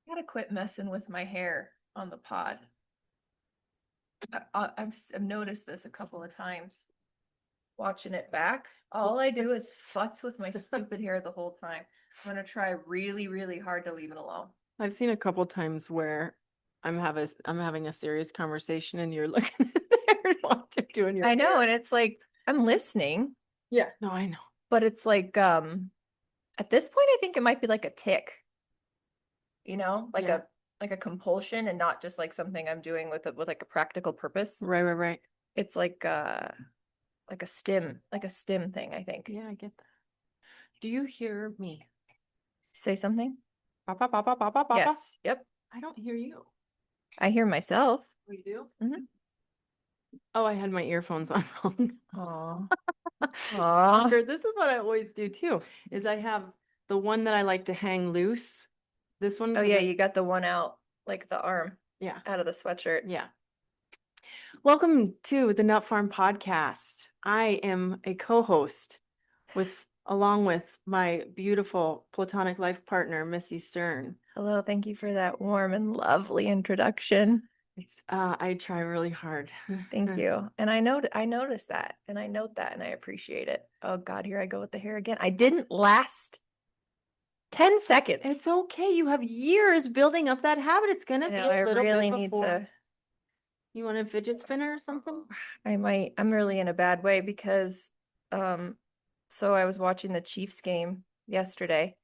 Gotta quit messing with my hair on the pod. I've noticed this a couple of times watching it back. All I do is futz with my stupid hair the whole time. I'm gonna try really, really hard to leave it alone. I've seen a couple times where I'm having a serious conversation and you're looking at there while you're doing your I know, hair. and it's like I'm listening, Yeah, no, I know. but it's like at this point I think it might be like a tick, like Yeah. a compulsion and not just like something I'm doing with like a practical purpose. Right, right, right. It's like a stim thing, I think. Yeah, I get that. Do you hear me? Say something? Papa, papa, papa, papa. Yes. Yep. I don't hear you. I hear myself. Oh, you do? Mhm. Oh, I had my earphones on wrong. Aw. Aw. Sure, this is what I always do too, is I have the one that I like to hang loose. This one, Oh because yeah, you got the one out, like the arm yeah, out of the sweatshirt. yeah. Welcome to the Nut Farm Podcast. I am a co-host along with my beautiful platonic life partner, Missy Stern. Hello, thank you for that warm and lovely introduction. I try really hard. Thank you. And I noticed that and I note that and I appreciate it. Oh God, here I go with the hair again. I didn't last 10 seconds. It's okay. You have years building up that habit. It's gonna be I a little really bit need before. to. You want a fidget spinner or something? I'm really in a bad way because so I was watching the Chiefs game yesterday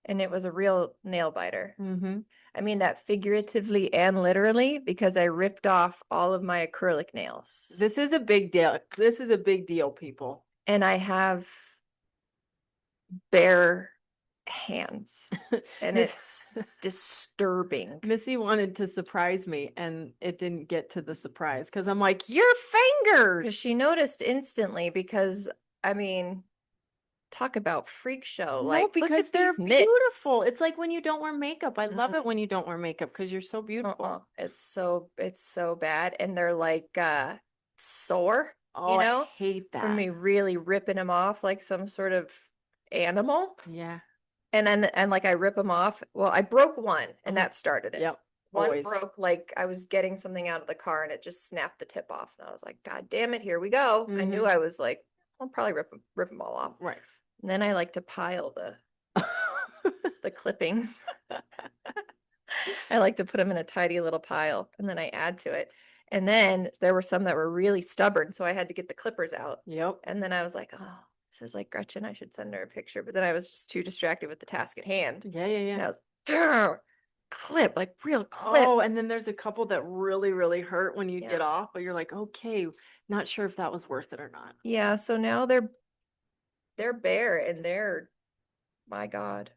and it was a real nail biter. Mm-hmm. I mean that figuratively and literally because I ripped off all of my acrylic nails. This is a big deal. This is a big deal, people. And I have bare hands and it's disturbing. Missy wanted to surprise me and it didn't get to the surprise because I'm like, your fingers. She noticed instantly because I mean, talk about freak show. No, Like, look because at they're these mitts. beautiful. It's like when you don't wear makeup. I love it when you don't wear makeup because you're so beautiful. It's so bad. And they're like sore, Oh, I hate from that. me really ripping them off like some sort of animal. Yeah. And like I rip them off. Well, I broke one and that started it. Yep. One Always. broke like I was getting something out of the car and it just snapped the tip off. And I was like, God damn it, here we go. I knew I was like, I'll probably rip them all off. Right. And then I like to pile the clippings. I like to put them in a tidy little pile and then I add to it. And then there were some that were really stubborn, so I had to get the clippers out. Yep. And then I was like, oh, this is like Gretchen. I should send her a picture. But then I was just too distracted with the task at hand. Yeah, yeah, yeah. And I was clip, like real clip. Oh, and then there's a couple that really, really hurt when you get off, but you're like, okay, not sure if that was worth it or not. Yeah, so now they're bare and they're, my God.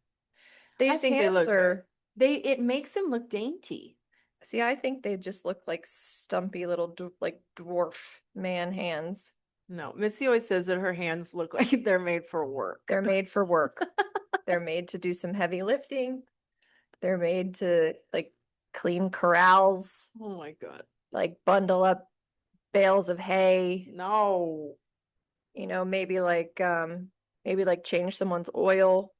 These hands are, it makes them look dainty. see, I think they just look like stumpy little like dwarf man hands. No, Missy always says that her hands look like they're made for work. They're made for work. They're made to do some heavy lifting. They're made to like clean corrals, Oh my God. like bundle up bales of hay, No. maybe like change someone's oil.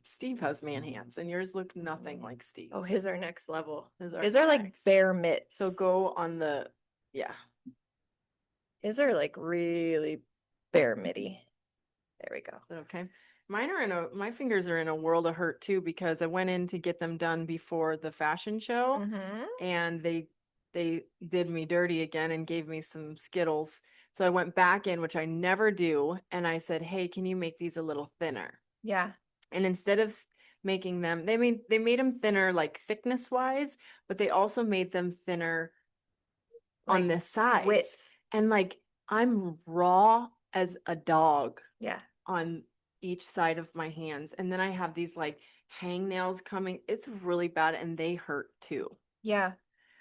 Steve has man hands and yours look nothing like Steve's. Oh, his are next level. His are like bare mitts. So go on yeah. His are like really bare mitty. There we go. Okay. My fingers are in a world of hurt too because I went in to get them done before the fashion show and they did me dirty again and gave me some Skittles. So I went back in, which I never do, and I said, "Hey, can you make these a little thinner?" Yeah. And instead of making them, they made them thinner like thickness wise, but they also made them thinner on the sides. Width. And like I'm raw as a dog. Yeah. On each side of my hands. And then I have these like hang nails coming. It's really bad and they hurt too. Yeah.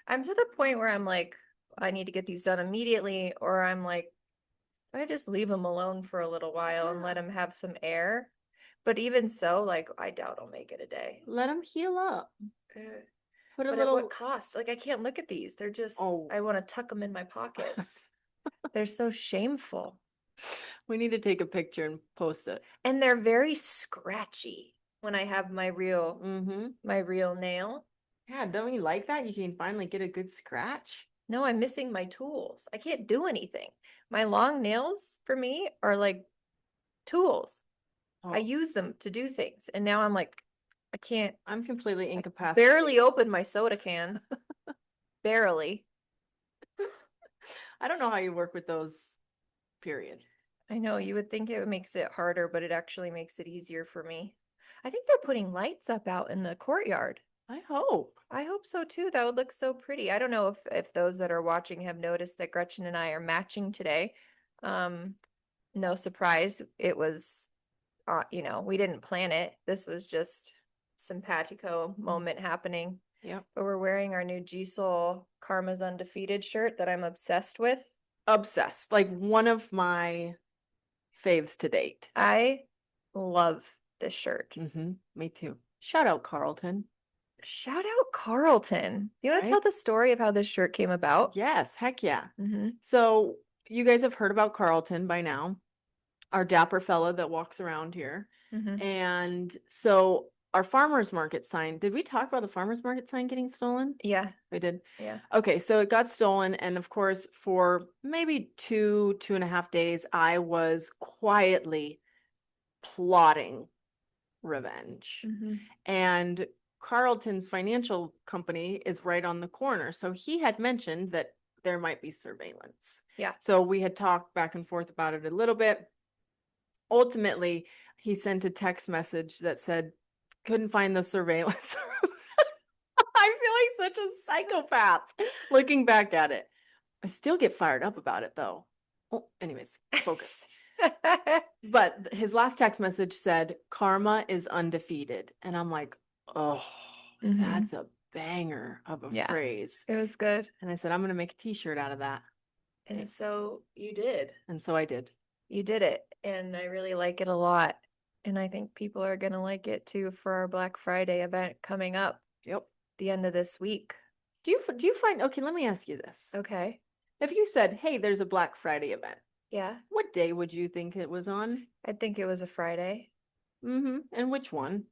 I'm to the point where I'm like, I need to get these done immediately, or I'm like, I just leave them alone for a little while and let them have some air. But even so, like, I doubt I'll make it a day. Let them heal up. Put a little. At what cost? Like, I can't look at these. They're just, I want to tuck them in my pockets. They're so shameful. We need to take a picture and post it. And they're very scratchy. when I have Mm-hmm. my real nail. Yeah, don't you like that? You can finally get a good scratch. No, I'm missing my tools. I can't do anything. My long nails for me are like tools. I Oh, use them to do things. And now I'm like, I can't I'm completely I incapacitated. barely open my soda can. Barely. I don't know how you work with those, period. I know you would think it makes it harder, but it actually makes it easier for me. I think they're putting lights up out in the courtyard. I hope. I hope so too. That would look so pretty. I don't know if those that are watching have noticed that Gretchen and I are matching today. Um, no surprise. It was we didn't plan it. This was just simpatico moment happening. Yep. But we're wearing our new G-Soul Karma's Undefeated shirt that I'm obsessed with. Obsessed. Like one of my faves to date. I love this shirt. Mm-hmm. Me too. Shout out Carlton. Shout out Carlton. You want to tell Right? the story of how this shirt came about? Yes, heck yeah. Mm-hmm. So you guys have heard about Carlton by now, our dapper fella that walks around here. Mm-hmm. And so our farmers market sign, did we talk about the farmers market sign getting stolen? Yeah. We did. Yeah. Okay, so it got stolen. And of course, for maybe 2.5 days, I was quietly plotting revenge. Mm-hmm. And Carlton's financial company is right on the corner. So he had mentioned that there might be surveillance. Yeah. So we had talked back and forth about it a little bit. Ultimately, he sent a text message that said, couldn't find the surveillance. I feel like such a psychopath looking back at it. I still get fired up about it though. Well, anyways, focus. But his last text message said, Karma is undefeated. And I'm like, oh, Mm-hmm. that's a banger of a Yeah. phrase. It was good. And I said, I'm going to make a t-shirt out of that. And so you did. And so I did. You did it. And I really like it a lot. And I think people are going to like it too for our Black Friday event coming up Yep. the end of this week. Do you find, okay, let me ask you this. Okay. If you said, hey, there's a Black Friday event, Yeah. what day would you think it was on? I think it was a Friday. Mm-hmm. And which one?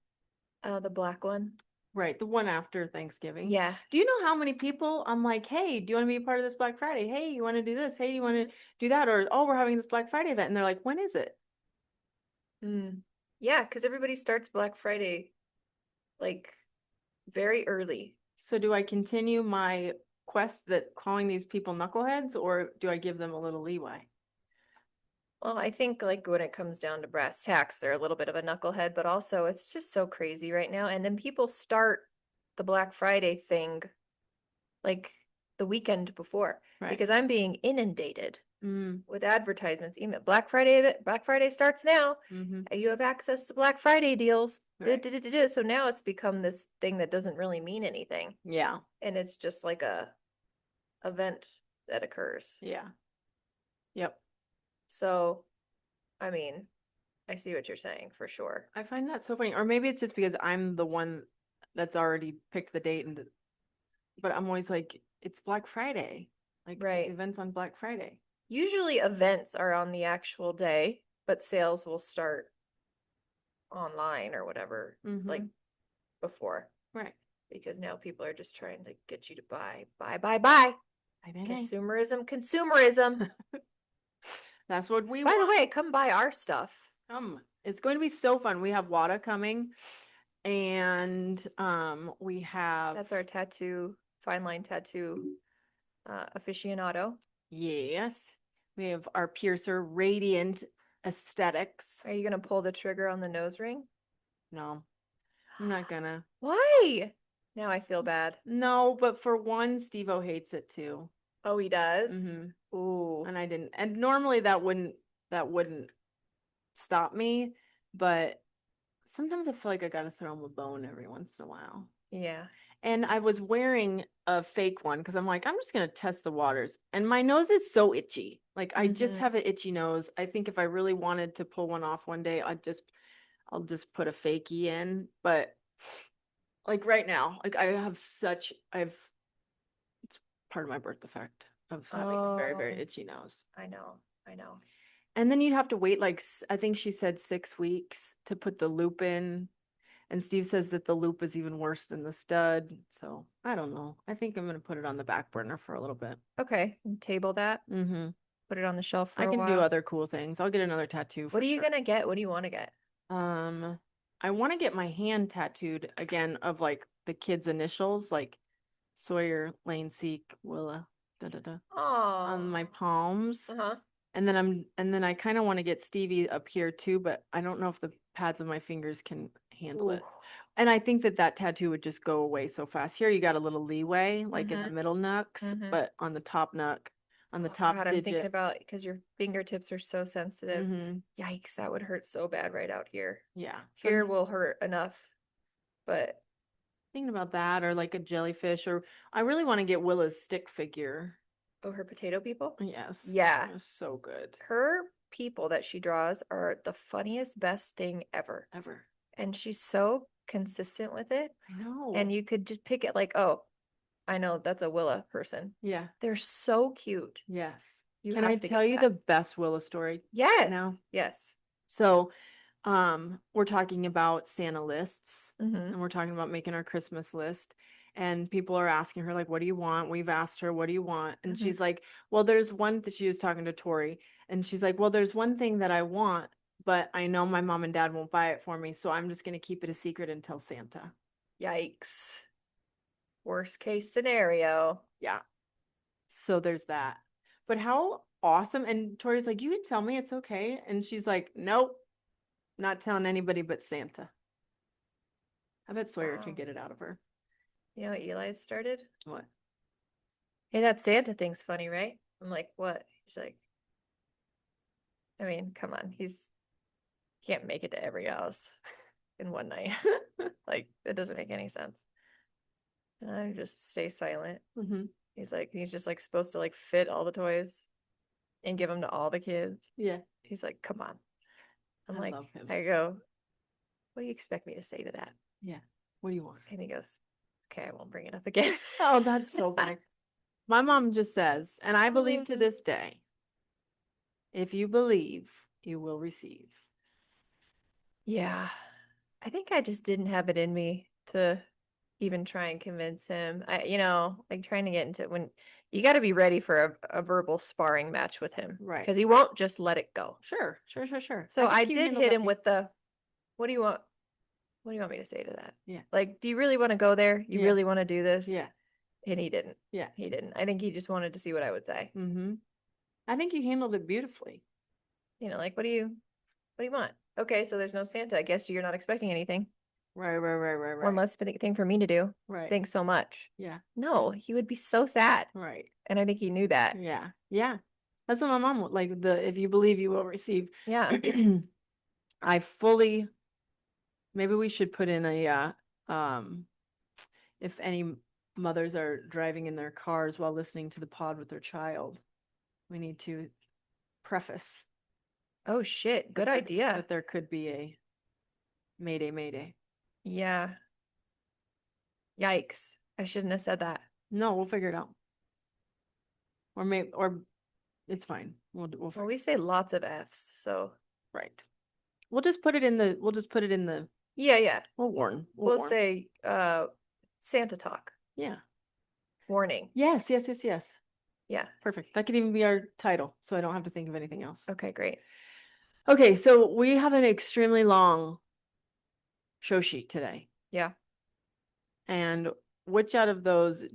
The black one. Right, the one after Thanksgiving. Yeah. Do you know how many people I'm like, hey, do you want to be a part of this Black Friday? Hey, you want to do this? Hey, do you want to do that? Or, oh, we're having this Black Friday event. And they're like, when is it? Yeah, because everybody starts Black Friday like very early. So do I continue my quest that calling these people knuckleheads, or do I give them a little leeway? Well, I think like when it comes down to brass tacks, they're a little bit of a knucklehead, but also it's just so crazy right now. And then people start the Black Friday thing like the weekend before Right. because I'm being inundated with advertisements. Email Black Friday starts now. You have access to Black Friday deals. Right. So now it's become this thing that doesn't really mean anything. Yeah. And it's just like a event that occurs. Yeah. Yep. So, I mean, I see what you're saying for sure. I find that so funny. Or maybe it's just because I'm the one that's already picked the date but I'm always like, it's Black Friday. Like right. Events on Black Friday. Usually events are on the actual day, but sales will start online or whatever, like before. Right. Because now people are just trying to get you to buy. Consumerism. That's what we want. By the way, come buy our stuff. It's going to be so fun. We have Wada coming, and we have that's our fine line tattoo aficionado. Yes. We have our piercer, Radiant Aesthetics. Are you gonna pull the trigger on the nose ring? No, I'm not gonna. Why? Now I feel bad. No, but for one, Steve-O hates it too. Oh, he does? Ooh. And I didn't. And normally that wouldn't stop me, but sometimes I feel like I gotta throw him a bone every once in a while. Yeah. And I was wearing a fake one because I'm like, I'm just gonna test the waters. And my nose is so itchy. Like I just have an itchy nose. I think if I really wanted to pull one off one day, I'll just put a fakie in. But like right now, like it's part of my birth defect of having a very, very itchy nose. I know. And then you'd have to wait like, I think she said 6 weeks to put the loop in. And Steve says that the loop is even worse than the stud. So I don't know. I think I'm going to put it on the back burner for a little bit. Okay. Table that. Mm-hmm. Put it on the shelf for I a can do while. other cool things. I'll get another tattoo What for are you sure. gonna get? What do you want to get? I want to get my hand tattooed again of like the kids' initials, like Sawyer, Lane, Seek, Willa, da da da, on my Oh. palms. Uh-huh. And then I kind of want to get Stevie up here too, but I don't know if the pads of my fingers can handle Ooh. it. And I think that that tattoo would just go away so fast. Here you got a little leeway, like in the Mm-hmm. middle nooks, Mm-hmm. but on the top nook, on the Oh top God, I'm thinking digit. about because your fingertips are so sensitive. Mm-hmm. Yikes, that would hurt so bad right out here. Yeah. So Here will hurt enough, but thinking about that, or like a jellyfish, or I really want to get Willa's stick figure. oh, her potato people? Yes. Yeah. They're so good. Her people that she draws are the funniest, best thing ever. Ever. And she's so consistent with it. I know. And you could just pick it like, oh, I know that's a Willa person. Yeah. They're so cute. Yes. You Can I have to tell get you that. the best Willa story Yes. now? Yes. So, we're talking about Santa lists, Mm-hmm. and we're talking about making our Christmas list. And people are asking her, like, what do you want? We've asked her, what do you want? And Mm-hmm. she's like, well, there's one that she was talking to Tori, and she's like, well, there's one thing that I want, but I know my mom and dad won't buy it for me, so I'm just going to keep it a secret until Santa. Yikes. Worst case scenario. Yeah. So there's that. But how awesome. And Tori's like, you can tell me it's okay. And she's like, nope, not telling anybody but Santa. I bet Sawyer Wow. could get it out of her. You know what Eli's started? What? Hey, that Santa thing's funny, right? I'm like, what? He's like, I mean, come on. He can't make it to every house in one night. Like, it doesn't make any sense. And I just stay silent. Mm-hmm. He's just like supposed to like fit all the toys and give them to all the kids. Yeah. He's like, come on. I'm I like, love him. I go, what do you expect me to say to that? Yeah. What do you want? And he goes, okay, I won't bring it up again. Oh, that's so funny. My mom just says, and I believe to this day, if you believe, you will receive. Yeah. I think I just didn't have it in me to even try and convince him. Like trying to get into when you got to be ready for a verbal sparring match with him. Right. Because he won't just let it go. Sure. So I did hit him with the, what do you want? What do you want me to say to that? Yeah. Like, do you really want to go there? You really want to do this? Yeah. And he didn't. Yeah. He didn't. I think he just wanted to see what I would say. Mm-hmm. I think you handled it beautifully. Like, what do you want? Okay, so there's no Santa. I guess you're not expecting anything. Right. One less thing for me to do. Right. Thanks so much. Yeah. No, he would be so sad. Right. And I think he knew that. Yeah. Yeah. That's what my mom would like. If you believe, you will receive. Yeah. Maybe we should put in if any mothers are driving in their cars while listening to the pod with their child, we need to preface. Oh shit, good idea. That there could be a mayday. Yeah. Yikes. I shouldn't have said that. No, we'll figure it out. Or it's fine. Well, we say lots of F's, so right. We'll just put it in the Yeah. We'll warn. We'll say Santa talk. Yeah. Warning. Yes. Yeah. Perfect. That could even be our title, so I don't have to think of anything else. Okay, great. Okay, so we have an extremely long show sheet today. Yeah. And which out of those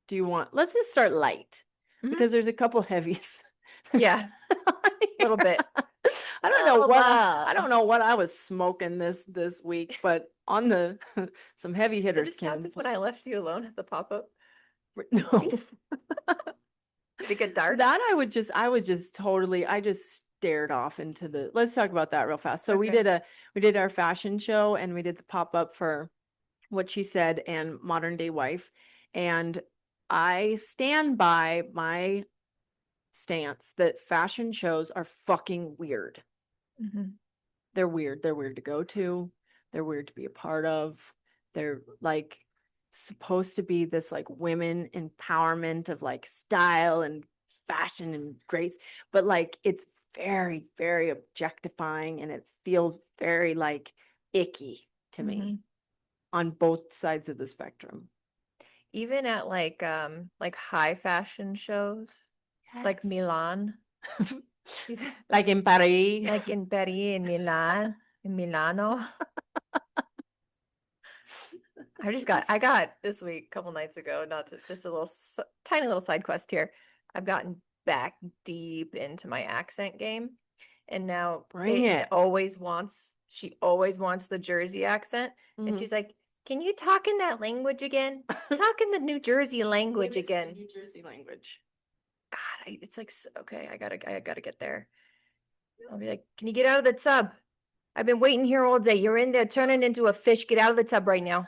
do you want? Let's just start light because there's a couple heavies. Yeah. A little bit. I don't know what I was smoking this week, but on the some heavy hitters. Did this happen when I left you alone at the pop-up? No. Did it get dark? That I just stared off into the. Let's talk about that real fast. So okay. we did our fashion show and we did the pop-up for What She Said and Modern Day Wife, and I stand by my stance that fashion shows are fucking weird. Mm-hmm. They're weird. They're weird to go to. They're weird to be a part of. They're like supposed to be this like women empowerment of like style and fashion and grace, but like it's very, very objectifying and it feels very like icky to me. on both sides of the spectrum. Even at like high fashion shows, like Yes. Milan. Like in Paris. Like in Paris, in Milan, in Milano. I got this week, a couple nights ago, not to, just a little tiny little side quest here. I've gotten back deep into my accent game, and now Bring it. She always wants the Jersey accent, and she's like, "Can you talk in that language again? Talk in the New Jersey language again." New Jersey language. God, it's like, okay, I gotta get there. I'll be like, "Can you get out of the tub? I've been waiting here all day. You're in there turning into a fish. Get out of the tub right now.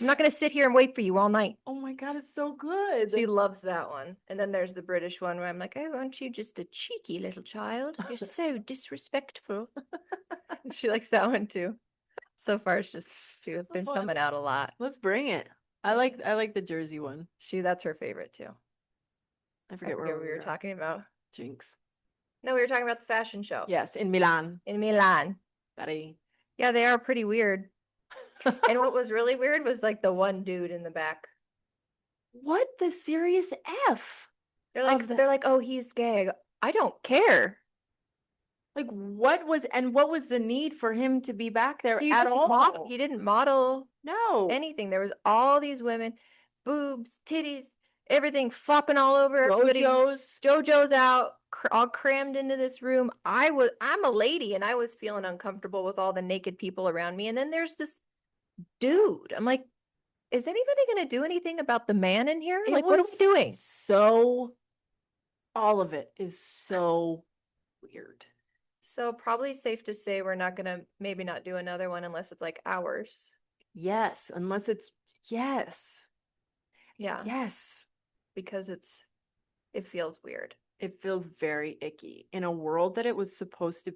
I'm not going to sit here and wait for you all night." Oh my God, it's so good. She loves that one. And then there's the British one where I'm like, "Oh, aren't you just a cheeky little child? You're so disrespectful." She likes that one too. So far, she's been coming out a lot. Let's bring it. I like the Jersey one. That's her favorite too. I forget where we were talking about. Jinx. No, we were talking about the fashion show. Yes, in Milan. In Milan. Paris. Yeah, they are pretty weird. And what was really weird was like the one dude in the back. What the serious F? They're like, "Oh, he's gay." I don't care. Like what was the need for him to be back there at all? He didn't model No. anything. There was all these women, boobs, titties, everything flopping all over. JoJo's out, all crammed into this room. I'm a lady, and I was feeling uncomfortable with all the naked people around me. And then there's this dude. I'm like, is anybody going to do anything about the man in here? Like, what are we doing? So, all of it is so weird. So probably safe to say we're not going to maybe not do another one unless it's like ours. Yes, unless it's yes. Yeah. Yes. Because it feels weird. It feels very icky in a world that it was supposed to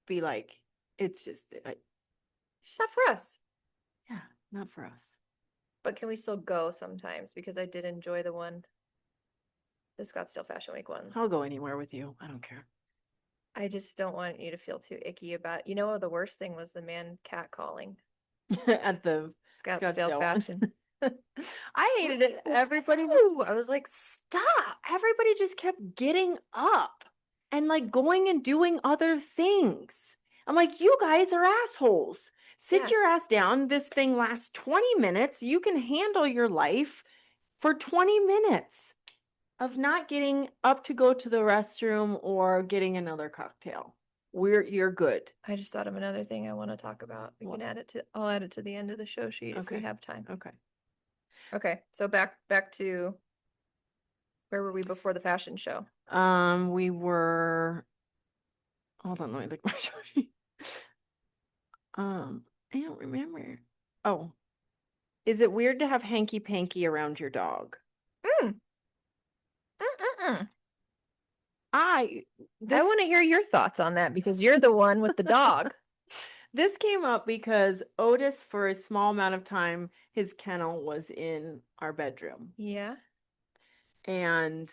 be like, it's just it's not for us. Yeah, not for us. But can we still go sometimes? Because I did enjoy the Scottsdale Fashion Week ones. I'll go anywhere with you. I don't care. I just don't want you to feel too icky about, the worst thing was the man catcalling at the Scottsdale Fashion. I hated it. Everybody I was like, stop. Everybody just kept getting up and like going and doing other things. I'm like, you guys are assholes. Sit your ass down. This thing lasts 20 minutes. You can handle your life for 20 minutes of not getting up to go to the restroom or getting another cocktail. You're good. I just thought of another thing I want to talk about. I'll add it to the end of the show sheet if we have time. Okay. So back to where were we before the fashion show? We were hold on, let me look at my show sheet. I don't remember. Oh. Is it weird to have hanky panky around your dog? I want to hear your thoughts on that because you're the one with the dog. This came up because Otis, for a small amount of time, his kennel was in our bedroom. Yeah. And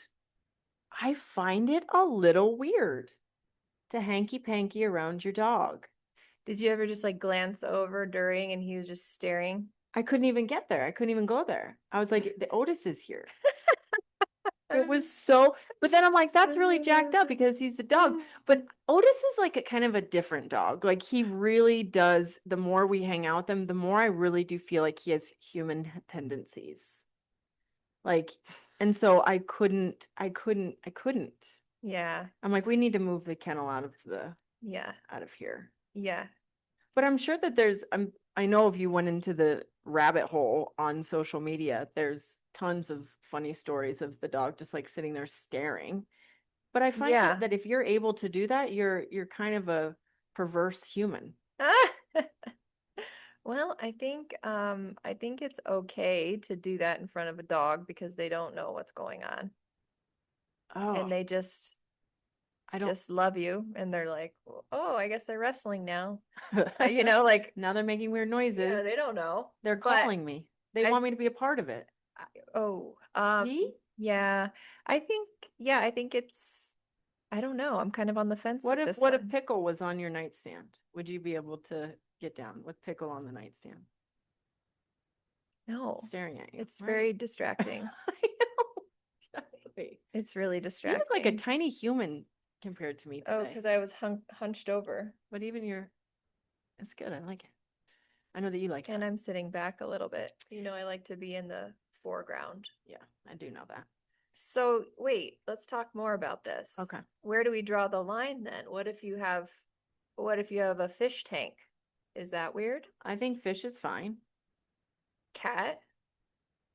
I find it a little weird to hanky panky around your dog. Did you ever just like glance over during and he was just staring? I couldn't even get there. I couldn't even go there. I was like, the Otis is here. It was so, but then I'm like, that's really jacked up because he's the dog. But Otis is like a kind of a different dog. Like he really does, the more we hang out with him, the more I really do feel like he has human tendencies. Like, and so I couldn't. Yeah. I'm like, we need to move the kennel out of here. Yeah. But I'm sure that I know if you went into the rabbit hole on social media, there's tons of funny stories of the dog just like sitting there staring. But I find that if you're able to do that, you're kind of a perverse human. Well, I think it's okay to do that in front of a dog because they don't know what's going on. Oh. And they just love you and they're like, "Oh, I guess they're wrestling now." Like now they're making weird noises. Yeah, they don't know. They're calling me. They want me to be a part of it. Yeah. I think it's I don't know. I'm kind of on the fence What with if this one. if Pickle was on your nightstand? Would you be able to get down with Pickle on the nightstand? No, staring at you. it's Right. very distracting. I know. Exactly. It's really You distracting. look like a tiny human compared to me today. Oh, because I was hunched over. But even it's good. I like it. I know that you like it. And I'm sitting back a little bit. You know, I like to be in the foreground. Yeah, I do know that. So wait, let's talk more about this. Okay. Where do we draw the line then? What if you have a fish tank? Is that weird? I think fish is fine. Cat?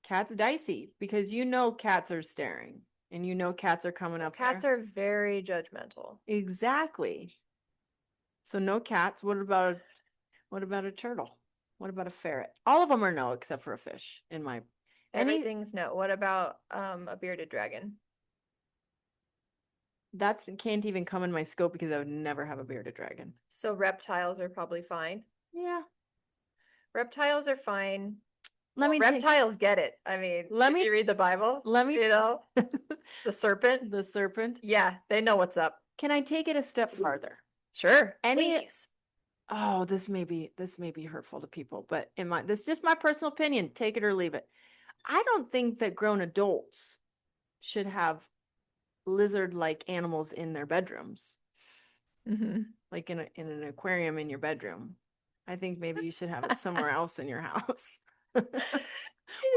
Cat's dicey because cats are staring and cats are coming up Cats there. are very judgmental. Exactly. So no cats. What about a turtle? What about a ferret? All of them are no except for a fish in my Everything's no. What about a bearded dragon? That can't even come in my scope because I would never have a bearded dragon. So reptiles are probably fine. Yeah. Reptiles are fine. Reptiles get it. I mean, if you read the Bible, the serpent. The serpent. Yeah, they know what's up. Can I take it a step farther? Sure. Please. Oh, this may be hurtful to people, but this is just my personal opinion. Take it or leave it. I don't think that grown adults should have lizard-like animals in their bedrooms. Mm-hmm. Like in an aquarium in your bedroom. I think maybe you should have it somewhere else in your house.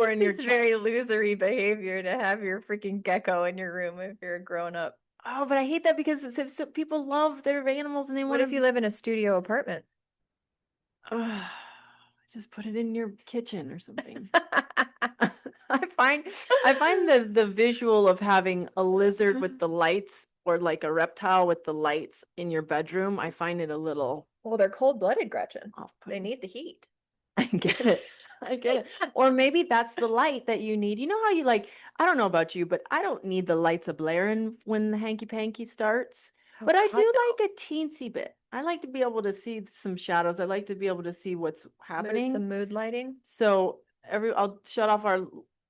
Or in your very losery behavior to have your freaking gecko in your room if you're a grown up. Oh, but I hate that because if people love their animals and they want What if you live in a studio apartment? Just put it in your kitchen or something. I find the visual of having a lizard with the lights or like a reptile with the lights in your bedroom, I find it a little Well, they're cold-blooded, Gretchen. off-putting. They need the heat. I get it. I get it. Or maybe that's the light that you need. You know how I don't know about you, but I don't need the lights a blaring when the hanky panky starts. But I do like a teensy bit. I like to be able to see some shadows. I like to be able to see what's happening. Some mood lighting. So I'll shut off our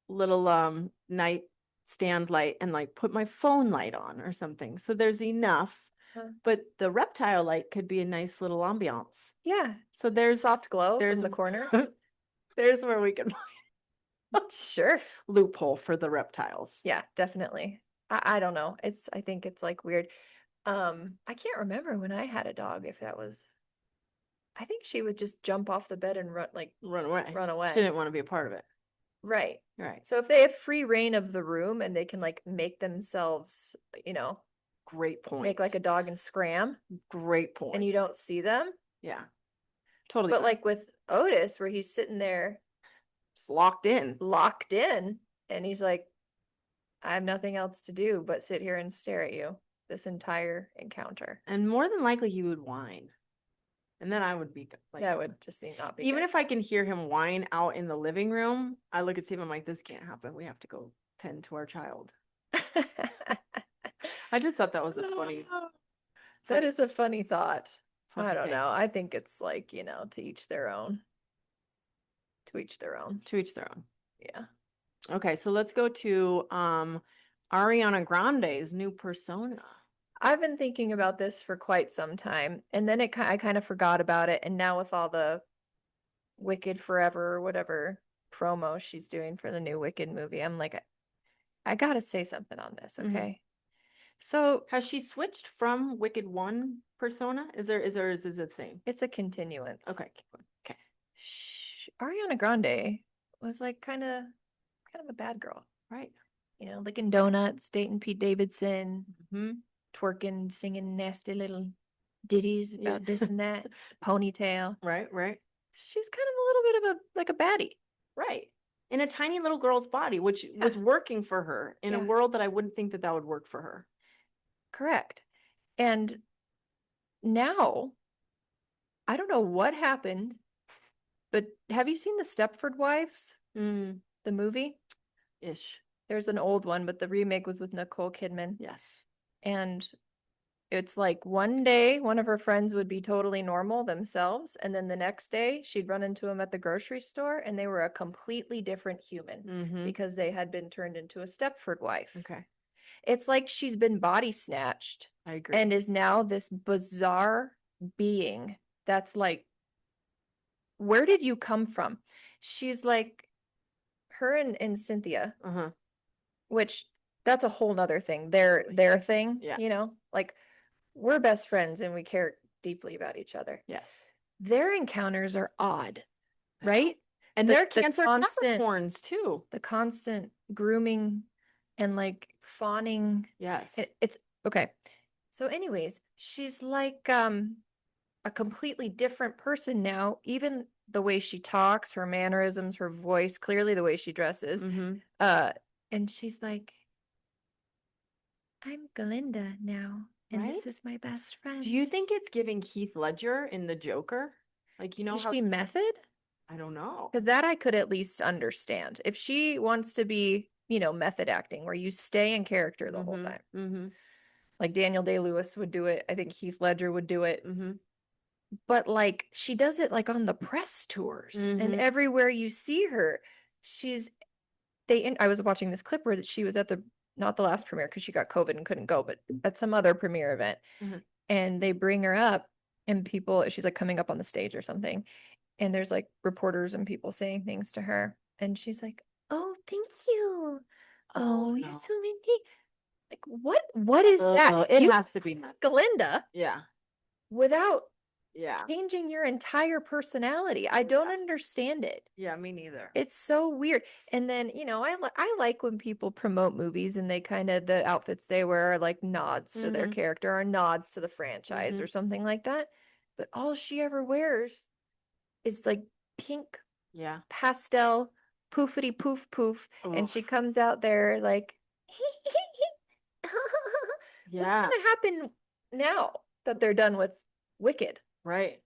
little night stand light and like put my phone light on or something. So there's enough. But the reptile light could be a nice little ambiance. Yeah. So there's soft glow from the corner. There's where we can Sure. loophole for the reptiles. Yeah, definitely. I don't know. I think it's like weird. I can't remember when I had a dog if that was. I think she would just jump off the bed and run away. Run away. She didn't want to be a part of it. Right. Right. So if they have free reign of the room and they can like make themselves, great point. Make like a dog and scram. Great point. And you don't see them. Yeah. Totally. But like with Otis, where he's sitting there just locked in, and he's like, I have nothing else to do but sit here and stare at you this entire encounter. And more than likely he would whine. And then I would be like, that would just not be even good. If I can hear him whine out in the living room, I look at Steve, I'm like, this can't happen. We have to go tend to our child. I just thought that was a funny. That is a funny thought. I don't know. I think it's like, to each their own. To each their own. To each their own. Yeah. Okay, so let's go to Ariana Grande's new persona. I've been thinking about this for quite some time, and then I kind of forgot about it, and now with all the Wicked Forever or whatever promo she's doing for the new Wicked movie, I'm like, I gotta say something on this, okay? Mm-hmm. So has she switched from Wicked 1 persona? Is it the same? It's a continuance. Okay. Ariana Grande was like kind of a bad girl, right? Licking donuts, dating Pete Davidson, twerking, singing nasty little ditties about this and that, ponytail. Right. She was kind of a little bit of a baddie. Right. In a tiny little girl's body, which was working for her in a world that I wouldn't think that would work for her. Correct. And now, I don't know what happened, but have you seen the Stepford Wives? The movie? Ish. There's an old one, but the remake was with Nicole Kidman. Yes. And it's like one day, one of her friends would be totally normal themselves. And then the next day, she'd run into them at the grocery store and they were a completely different human because they had been turned into a Stepford wife. Okay. It's like she's been body snatched. I agree. And is now this bizarre being that's like, where did you come from? She's like her and Cynthia, Uh-huh. which that's a whole nother thing. Their thing, Yeah. you know, like we're best friends and we care deeply about each other. Yes. Their encounters are odd, right? And they're Cancer constant Capricorns too. the constant grooming and like fawning. Yes. It's okay. So, anyways, she's like a completely different person now. Even the way she talks, her mannerisms, her voice, clearly the way she dresses. Mm-hmm. And she's like, I'm Glinda now, and Right? this is my best friend. Do you think it's giving Heath Ledger in The Joker? Like, you know Is how she method? I don't know. Because that I could at least understand. If she wants to be, you know, method acting where you stay in character the whole time. Mm-hmm. Like Daniel Day-Lewis would do it. I think Heath Ledger would do it. Mm-hmm. But like she does it like on the press tours and Mm-hmm. everywhere you see her, she's I was watching this clip where she was at the not the last premiere because she got COVID and couldn't go, but at some other premiere event. Mm-hmm. And they bring her up and people, she's like coming up on the stage or something. And there's like reporters and people saying things to her. And she's like, oh, thank you. Oh, you're no. so many. Like, what is that? It You has to be method. Glinda Yeah. without Yeah. changing your entire personality. I don't understand it. Yeah, me neither. It's so weird. And then, you know, I like when people promote movies and they kind of the outfits they wear are like nods to their character or nods to the franchise or something like that. But all she ever wears is like pink pastel poofity poof poof. And she comes out there like what's gonna happen now that they're done with Wicked? Right.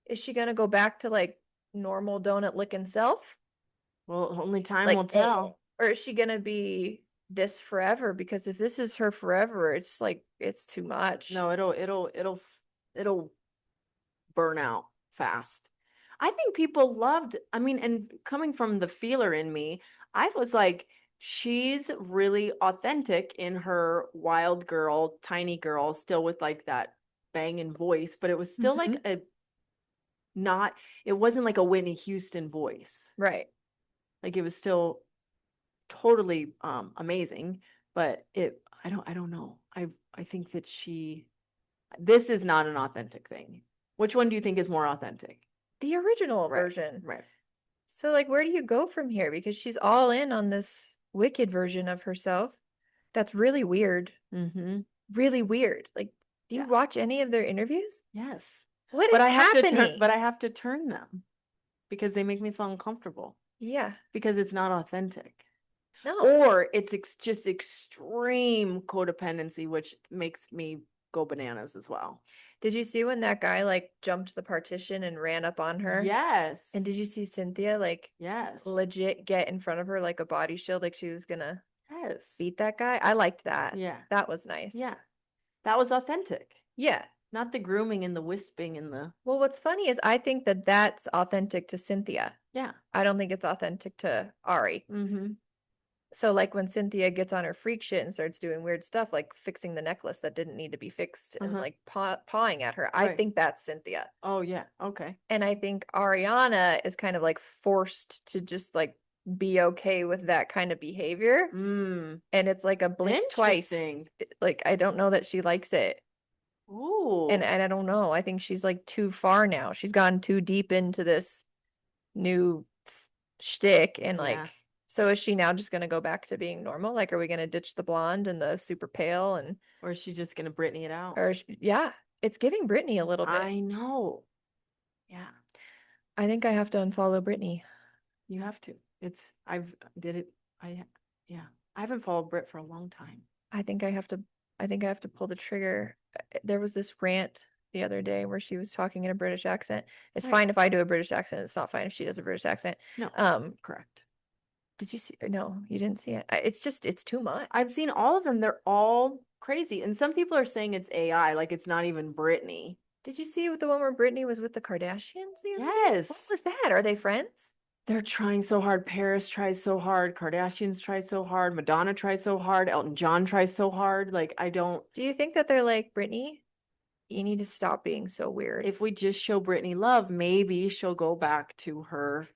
Is she gonna go back to like normal donut licking self? Well, only time Like, will tell. or is she gonna be this forever? Because if this is her forever, it's like it's too much. No, it'll burn out fast. I think people loved, I mean, and coming from the feeler in me, I was like, she's really authentic in her wild girl, tiny girl, still with like that banging voice, but it was still like a not, it wasn't like a Whitney Houston voice. Right. Like it was still totally amazing, but I don't know. I think that this is not an authentic thing. Which one do you think is more authentic? The original version. Right. So like where do you go from here? Because she's all in on this Wicked version of herself. That's really weird. Really weird. Like, do you watch any of their interviews? Yes. What is happening? But I have to turn them because they make me feel uncomfortable. Yeah. Because it's not authentic. No. Or it's just extreme codependency, which makes me go bananas as well. Did you see when that guy like jumped the partition and ran up on her? Yes. And did you see Cynthia like legit get in front of her like a body shield, like she was gonna beat that guy? I liked that. Yeah. That was nice. Yeah. That was authentic. Yeah. Not the grooming and the wisping and the. Well, what's funny is I think that that's authentic to Cynthia. Yeah. I don't think it's authentic to Ari. So like when Cynthia gets on her freak shit and starts doing weird stuff, like fixing the necklace that didn't need to be fixed and like pawing at her, I think that's Cynthia. Oh yeah. Okay. And I think Ariana is kind of like forced to just like be okay with that kind of behavior. And it's like a blink twice. Like I don't know that she likes it. Ooh. And I don't know. I think she's like too far now. She's gone too deep into this new shtick and like so is she now just going to go back to being normal? Like, are we going to ditch the blonde and the super pale and or is she just going to Britney it out? Or yeah, it's giving Britney a little bit. I know. Yeah. I think I have to unfollow Britney. You have to. I haven't followed Brit for a long time. I think I have to pull the trigger. There was this rant the other day where she was talking in a British accent. It's fine if I do a British accent. It's not fine if she does a British accent. No. Correct. Did you see? No, you didn't see it. It's too much. I've seen all of them. They're all crazy. And some people are saying it's AI, like it's not even Britney. Did you see the one where Britney was with the Kardashians? Yes. What was that? Are they friends? They're trying so hard. Paris tries so hard. Kardashians try so hard. Madonna tries so hard. Elton John tries so hard. Like, I don't. Do you think that they're like, Britney, you need to stop being so weird? If we just show Britney love, maybe she'll go back to her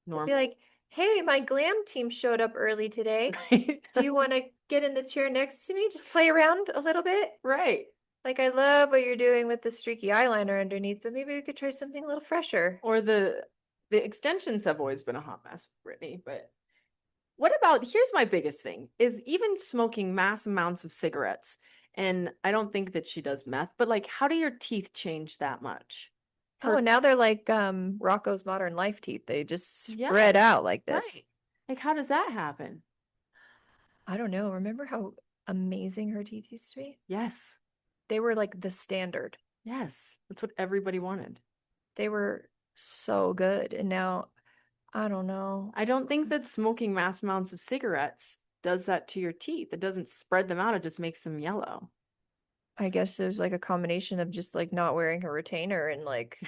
normal. Be like, Hey, my glam team showed up early today. Do you want to get in the chair next to me? Just play around a little bit? Right. Like, I love what you're doing with the streaky eyeliner underneath, but maybe we could try something a little fresher. Or the extensions have always been a hot mess, Brittany, but what about, here's my biggest thing, is even smoking mass amounts of cigarettes. And I don't think that she does meth, but like, how do your teeth change that much? Oh, Her, now they're like Rocco's Modern Life teeth. They just yeah, spread out like this. right. Like, how does that happen? I don't know. Remember how amazing her teeth used to be? Yes. They were like the standard. Yes. That's what everybody wanted. They were so good. And now, I don't know. I don't think that smoking mass amounts of cigarettes does that to your teeth. It doesn't spread them out, it just makes them yellow. I guess there's like a combination of just like not wearing a retainer and like,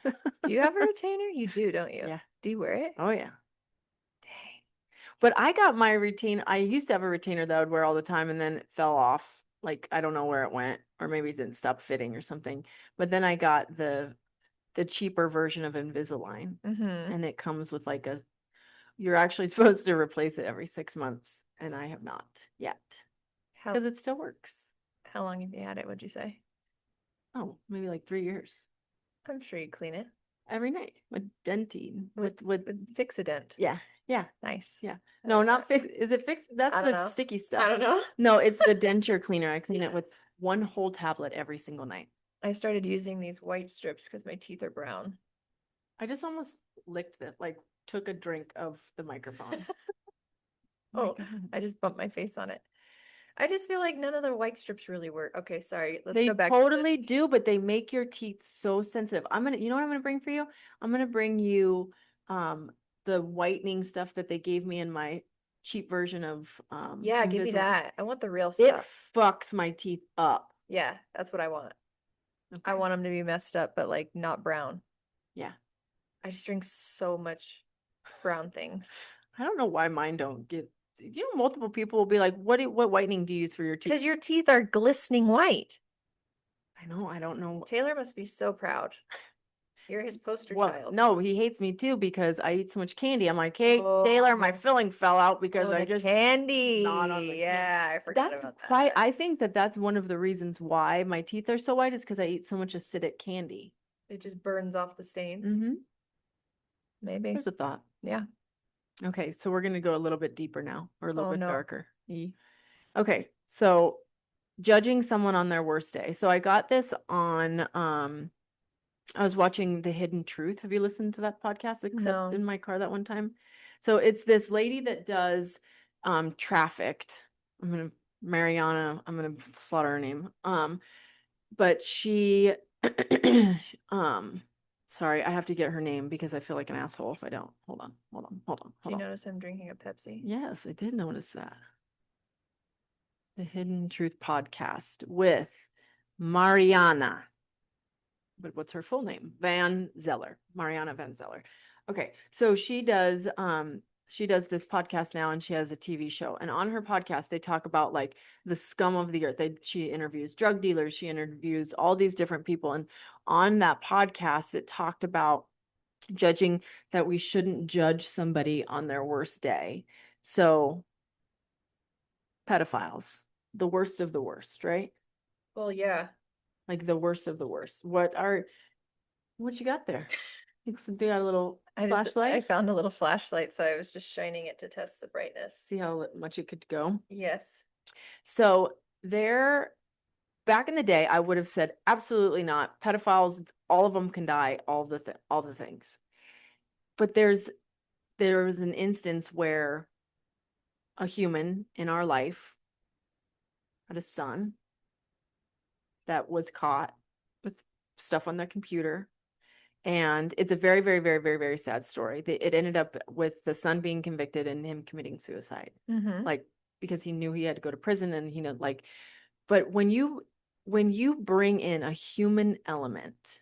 do you have a retainer? You do, don't you? Yeah. Do you wear it? Oh, yeah. Dang. But I got my retainer. I used to have a retainer that I would wear all the time and then it fell off. Like, I don't know where it went, or maybe it didn't stop fitting or something. But then I got the cheaper version of Invisalign, and it comes with like you're actually supposed to replace it every 6 months, and I have not yet How because it still works. how long have you had it, would you say? Oh, maybe like 3 years. I'm sure you clean it Every night with dentine. with Fixodent. Yeah. Yeah. Nice. Yeah. No, not fix. Is it fixed? That's I don't the know. sticky I stuff. don't know. No, it's the denture cleaner. I clean it with one whole tablet every single night. I started using these white strips because my teeth are brown. I just almost licked it, like took a drink of the microphone. Oh, I just bumped my face on it. I just feel like none of the white strips really work. Okay, sorry. Let's They go back. totally do, but they make your teeth so sensitive. You know what I'm gonna bring for you? I'm gonna bring you um the whitening stuff that they gave me in my cheap version of Yeah, give me Invisalign. that. I want the real It stuff. fucks my teeth up. Yeah, that's what I want. I Okay. want them to be messed up, but like not brown. Yeah. I just drink so much brown things. I don't know why mine don't get. You know, multiple people will be like, what whitening do you use for your teeth?" Because your teeth are glistening white. I know, I don't know. Taylor must be so proud. You're his poster Well, child. no, he hates me too because I eat so much candy. I'm like, hey, Taylor, my filling fell out because Oh, I the just candy. not on the Yeah, I forgot That's about why that. I think that that's one of the reasons why my teeth are so white is because I eat so much acidic candy. It just burns off the stains. Mm-hmm. Maybe. There's a thought. Yeah. Okay, so we're gonna go a little bit deeper now, or a little Oh bit no. darker. Okay, so judging someone on their worst day. So I got this on I was watching The Hidden Truth. Have you listened to that podcast except No. in my car that one time? So it's this lady that does Trafficked. I'm gonna slaughter her name. But she um sorry, I have to get her name because I feel like an asshole if I don't. Do you notice I'm drinking a Pepsi? Yes, I did notice that. The Hidden Truth podcast with Mariana. But what's her full name? Van Zeller. Mariana Van Zeller. Okay. So she does this podcast now and she has a TV show. And on her podcast, they talk about like the scum of the earth. She interviews drug dealers, she interviews all these different people. And on that podcast, it talked about judging that we shouldn't judge somebody on their worst day. So pedophiles, the worst of the worst, right? Well, yeah. Like the worst of the worst. What you got there? You got a little flashlight? I found a little flashlight, so I was just shining it to test the brightness. See how much it could go. Yes. So back in the day, I would have said absolutely not. Pedophiles, all of them can die, all the things. But there was an instance where a human in our life had a son that was caught with stuff on their computer. And it's a very, very, very, very, very sad story. It ended up with the son being convicted and him committing suicide. Like, because he knew he had to go to prison and but when you bring in a human element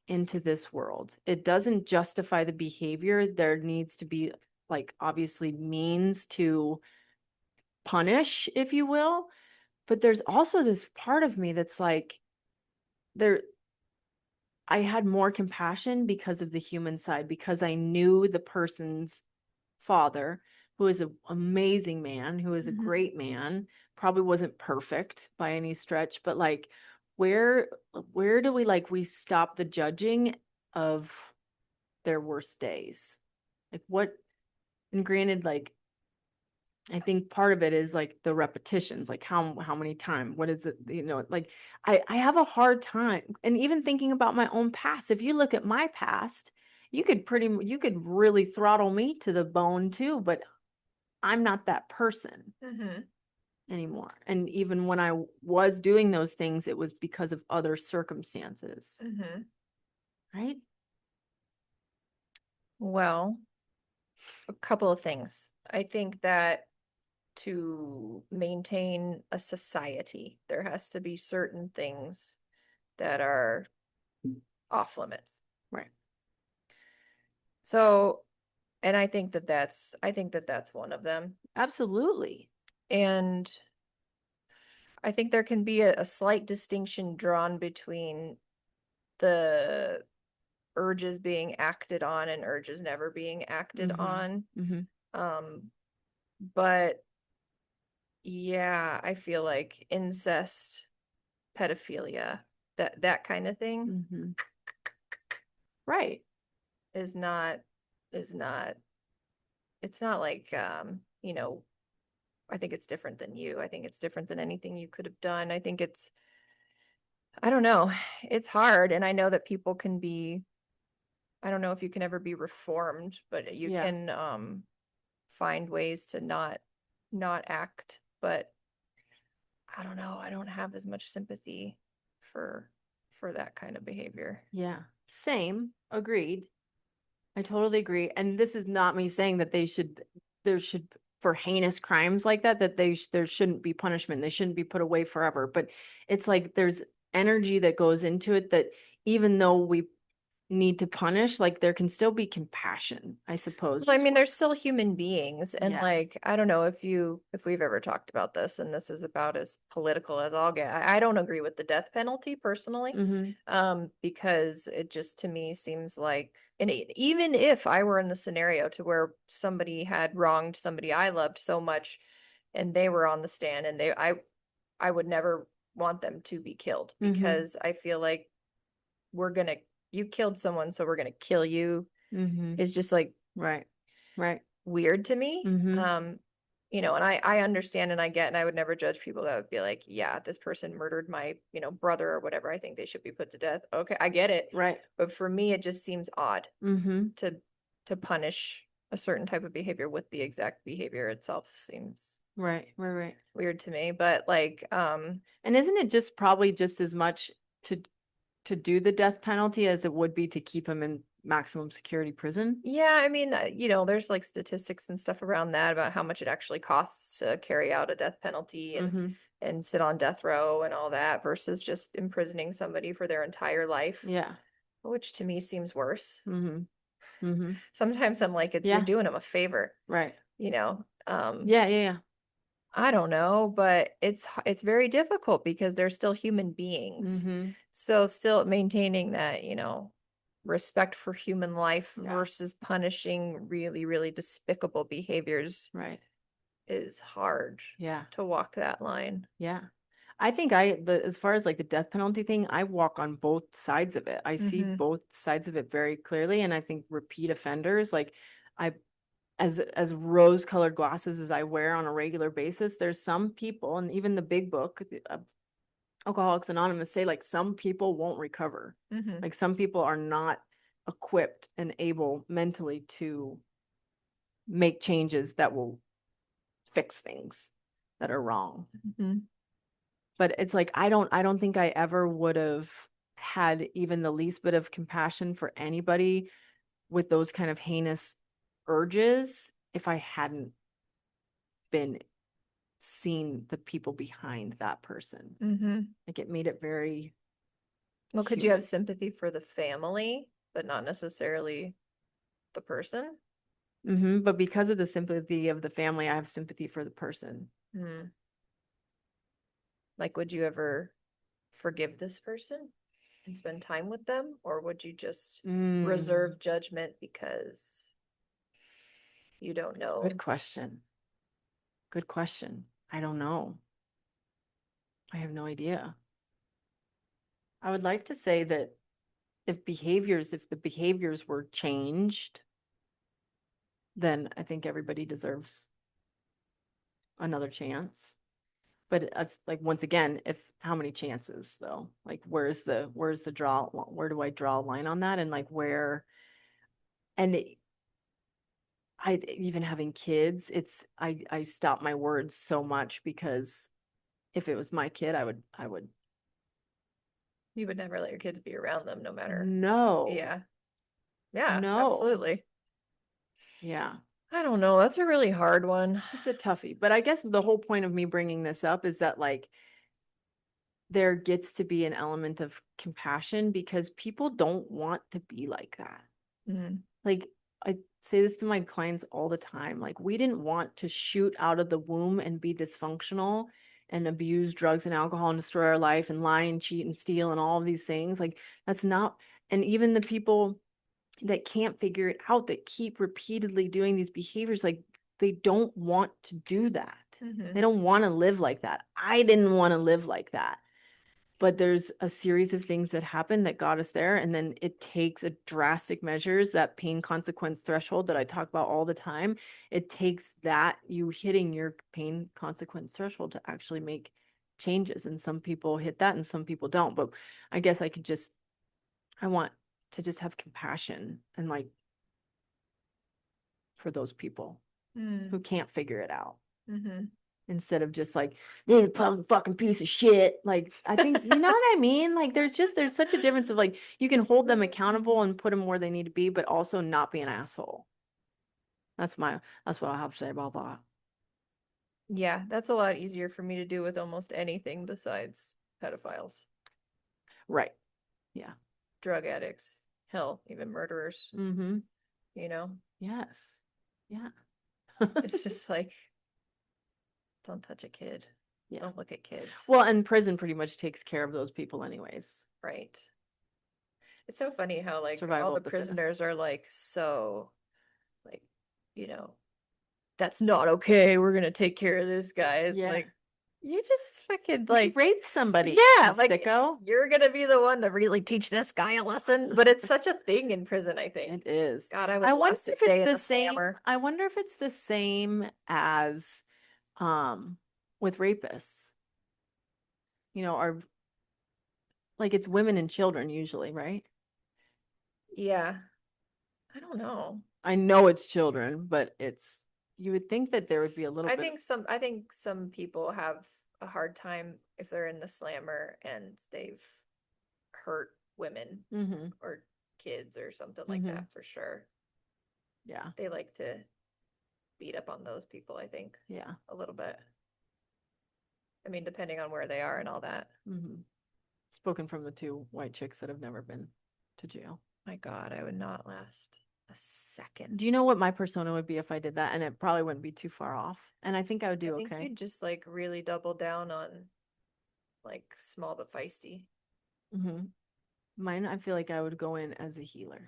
into this world, it doesn't justify the behavior. There needs to be like obviously means to punish, if you will. But there's also this part of me that's like, I had more compassion because of the human side, because I knew the person's father who is an amazing man, who is a Mhm. great man, probably wasn't perfect by any stretch, but like where where do we stop the judging of their worst days? Like what, and granted, like I think part of it is like the repetitions, like how many times, what is it, like I have a hard time. And even thinking about my own past, if you look at my past, you could really throttle me to the bone too, but I'm not that person Mhm. anymore. And even when I was doing those things, it was because of other circumstances, Mhm. right? Well, a couple of things. I think that to maintain a society, there has to be certain things that are off limits. Right. So, and I think that that's one of them. Absolutely. And I think there can be a slight distinction drawn between the urges being acted on and urges never being acted Mm-hmm. on. Mm-hmm. Um, but yeah, I feel like incest, pedophilia, that kind of thing Mm-hmm. Right. is not is not it's not like I think it's different than you. I think it's different than anything you could have done. I think it's I don't know. It's hard and I know that people can be I don't know if you can ever be reformed, but you Yeah. can find ways to not act, but I don't know. I don't have as much sympathy for for that kind of behavior. Yeah. Same. Agreed. I totally agree. And this is not me saying that there should, for heinous crimes like that, there shouldn't be punishment. They shouldn't be put away forever. But it's like there's energy that goes into it that even though we need to punish, like there can still be compassion, I suppose Well, I is mean, what. they're still human beings, and Yeah. like, I don't know if we've ever talked about this, and this is about as political as I'll get. I don't agree with the death penalty personally, Mm-hmm. because it just to me seems like, and even if I were in the scenario to where somebody had wronged somebody I loved so much, and they were on the stand, and I would never want them to be killed Mm-hmm. because I feel like we're gonna you killed someone, so we're gonna kill you Mm-hmm. is just like Right. Right. weird to me. Mm-hmm. And I understand and I get and I would never judge people that would be like, yeah, this person murdered my, brother or whatever. I think they should be put to death. Okay, I get it. Right. But for me, it just seems odd Mm-hmm. to punish a certain type of behavior with the exact behavior itself seems Right. Right. Right. weird to me. But like, And isn't it just probably just as much to do the death penalty as it would be to keep him in maximum security prison? yeah, I mean, there's like statistics and stuff around that about how much it actually costs to carry out a death penalty and Mm-hmm. sit on death row and all that versus just imprisoning somebody for their entire life, Yeah. which to me seems worse. Mm-hmm. Mm-hmm. Sometimes I'm like, it's you're Yeah. doing them a favor, Right. you know. Yeah. Yeah. Yeah. I don't know, but it's very difficult because they're still human beings. Mm-hmm. So still maintaining that, respect for human life Yeah. versus punishing really, really despicable behaviors Right. is hard Yeah. to walk that line. Yeah. I think as far as like the death penalty thing, I walk on both sides of it. I see Mm-hmm. both sides of it very clearly. And I think repeat offenders, like I, as rose colored glasses as I wear on a regular basis, there's some people, and even the big book, Alcoholics Anonymous, say like some people won't recover. Mm-hmm. Like some people are not equipped and able mentally to make changes that will fix things that are wrong. Mm-hmm. But it's like I don't think I ever would have had even the least bit of compassion for anybody with those kind of heinous urges if I hadn't been seeing the people behind that person. Mm-hmm. Like it made it very Well, could you have human. sympathy for the family, but not necessarily the person? But because of the sympathy of the family, I have sympathy for the person. Hmm. Like, would you ever forgive this person and spend time with them, or would you just Mm. reserve judgment because? You don't know. Good question. Good question. I don't know. I have no idea. I would like to say that if the behaviors were changed, then I think everybody deserves another chance. But it's like, once again, if how many chances though? Like, where's the draw? Where do I draw a line on that? And like, where, and I even having kids, I stop my words so much because if it was my kid, I would You would never let your kids be around them no matter. no, Yeah. Yeah, no, absolutely. yeah. I don't know. That's a really hard one. It's a toughie. But I guess the whole point of me bringing this up is that like there gets to be an element of compassion because people don't want to be like that. Mm. Like, I say this to my clients all the time. Like, we didn't want to shoot out of the womb and be dysfunctional and abuse drugs and alcohol and destroy our life and lie and cheat and steal and all of these things. Like, that's not, and even the people that can't figure it out that keep repeatedly doing these behaviors, like, they don't want to do that. They don't want to live like that. I didn't want to live like that. But there's a series of things that happened that got us there. And then it takes a drastic measures, that pain consequence threshold that I talk about all the time. It takes that you hitting your pain consequence threshold to actually make changes. And some people hit that and some people don't. But I guess I want to just have compassion and like for those people who can't figure it out. Instead of just like, this is a fucking piece of shit. Like, I think, you know what I mean? Like, there's such a difference of like, you can hold them accountable and put them where they need to be, but also not be an asshole. That's what I have to say about that. Yeah, that's a lot easier for me to do with almost anything besides pedophiles, Right. Yeah. drug addicts, hell, even murderers, Mm-hmm. you know? Yes. Yeah. It's just like, don't touch a kid. Yeah. Don't look at kids. Well, and prison pretty much takes care of those people anyways. Right. It's so funny how like Survival all the of the fittest. prisoners are like so like, you know, that's not okay. We're gonna take care of this guy. It's Yeah. like you just fucking You like raped somebody. yeah, you like sicko. you're gonna be the one to really teach this guy a lesson. But it's such a thing in prison, I think. It is. God, I would I love wonder to if stay it's in the the same. slammer. I wonder if it's the same as with rapists. You know, are like it's women and children usually, right? Yeah. I don't know. I know it's children, but it's you would think that there would be a little bit I think some people have a hard time if they're in the slammer and they've hurt women or kids or something like that for sure. Yeah. They like to beat up on those people, I think. Yeah. A little bit. I mean, depending on where they are and all that. Spoken from the two white chicks that have never been to jail. My God, I would not last a second. Do you know what my persona would be if I did that? And it probably wouldn't be too far off. And I think I would do okay. I think you'd just like really double down on like small but feisty. Mine, I feel like I would go in as a healer.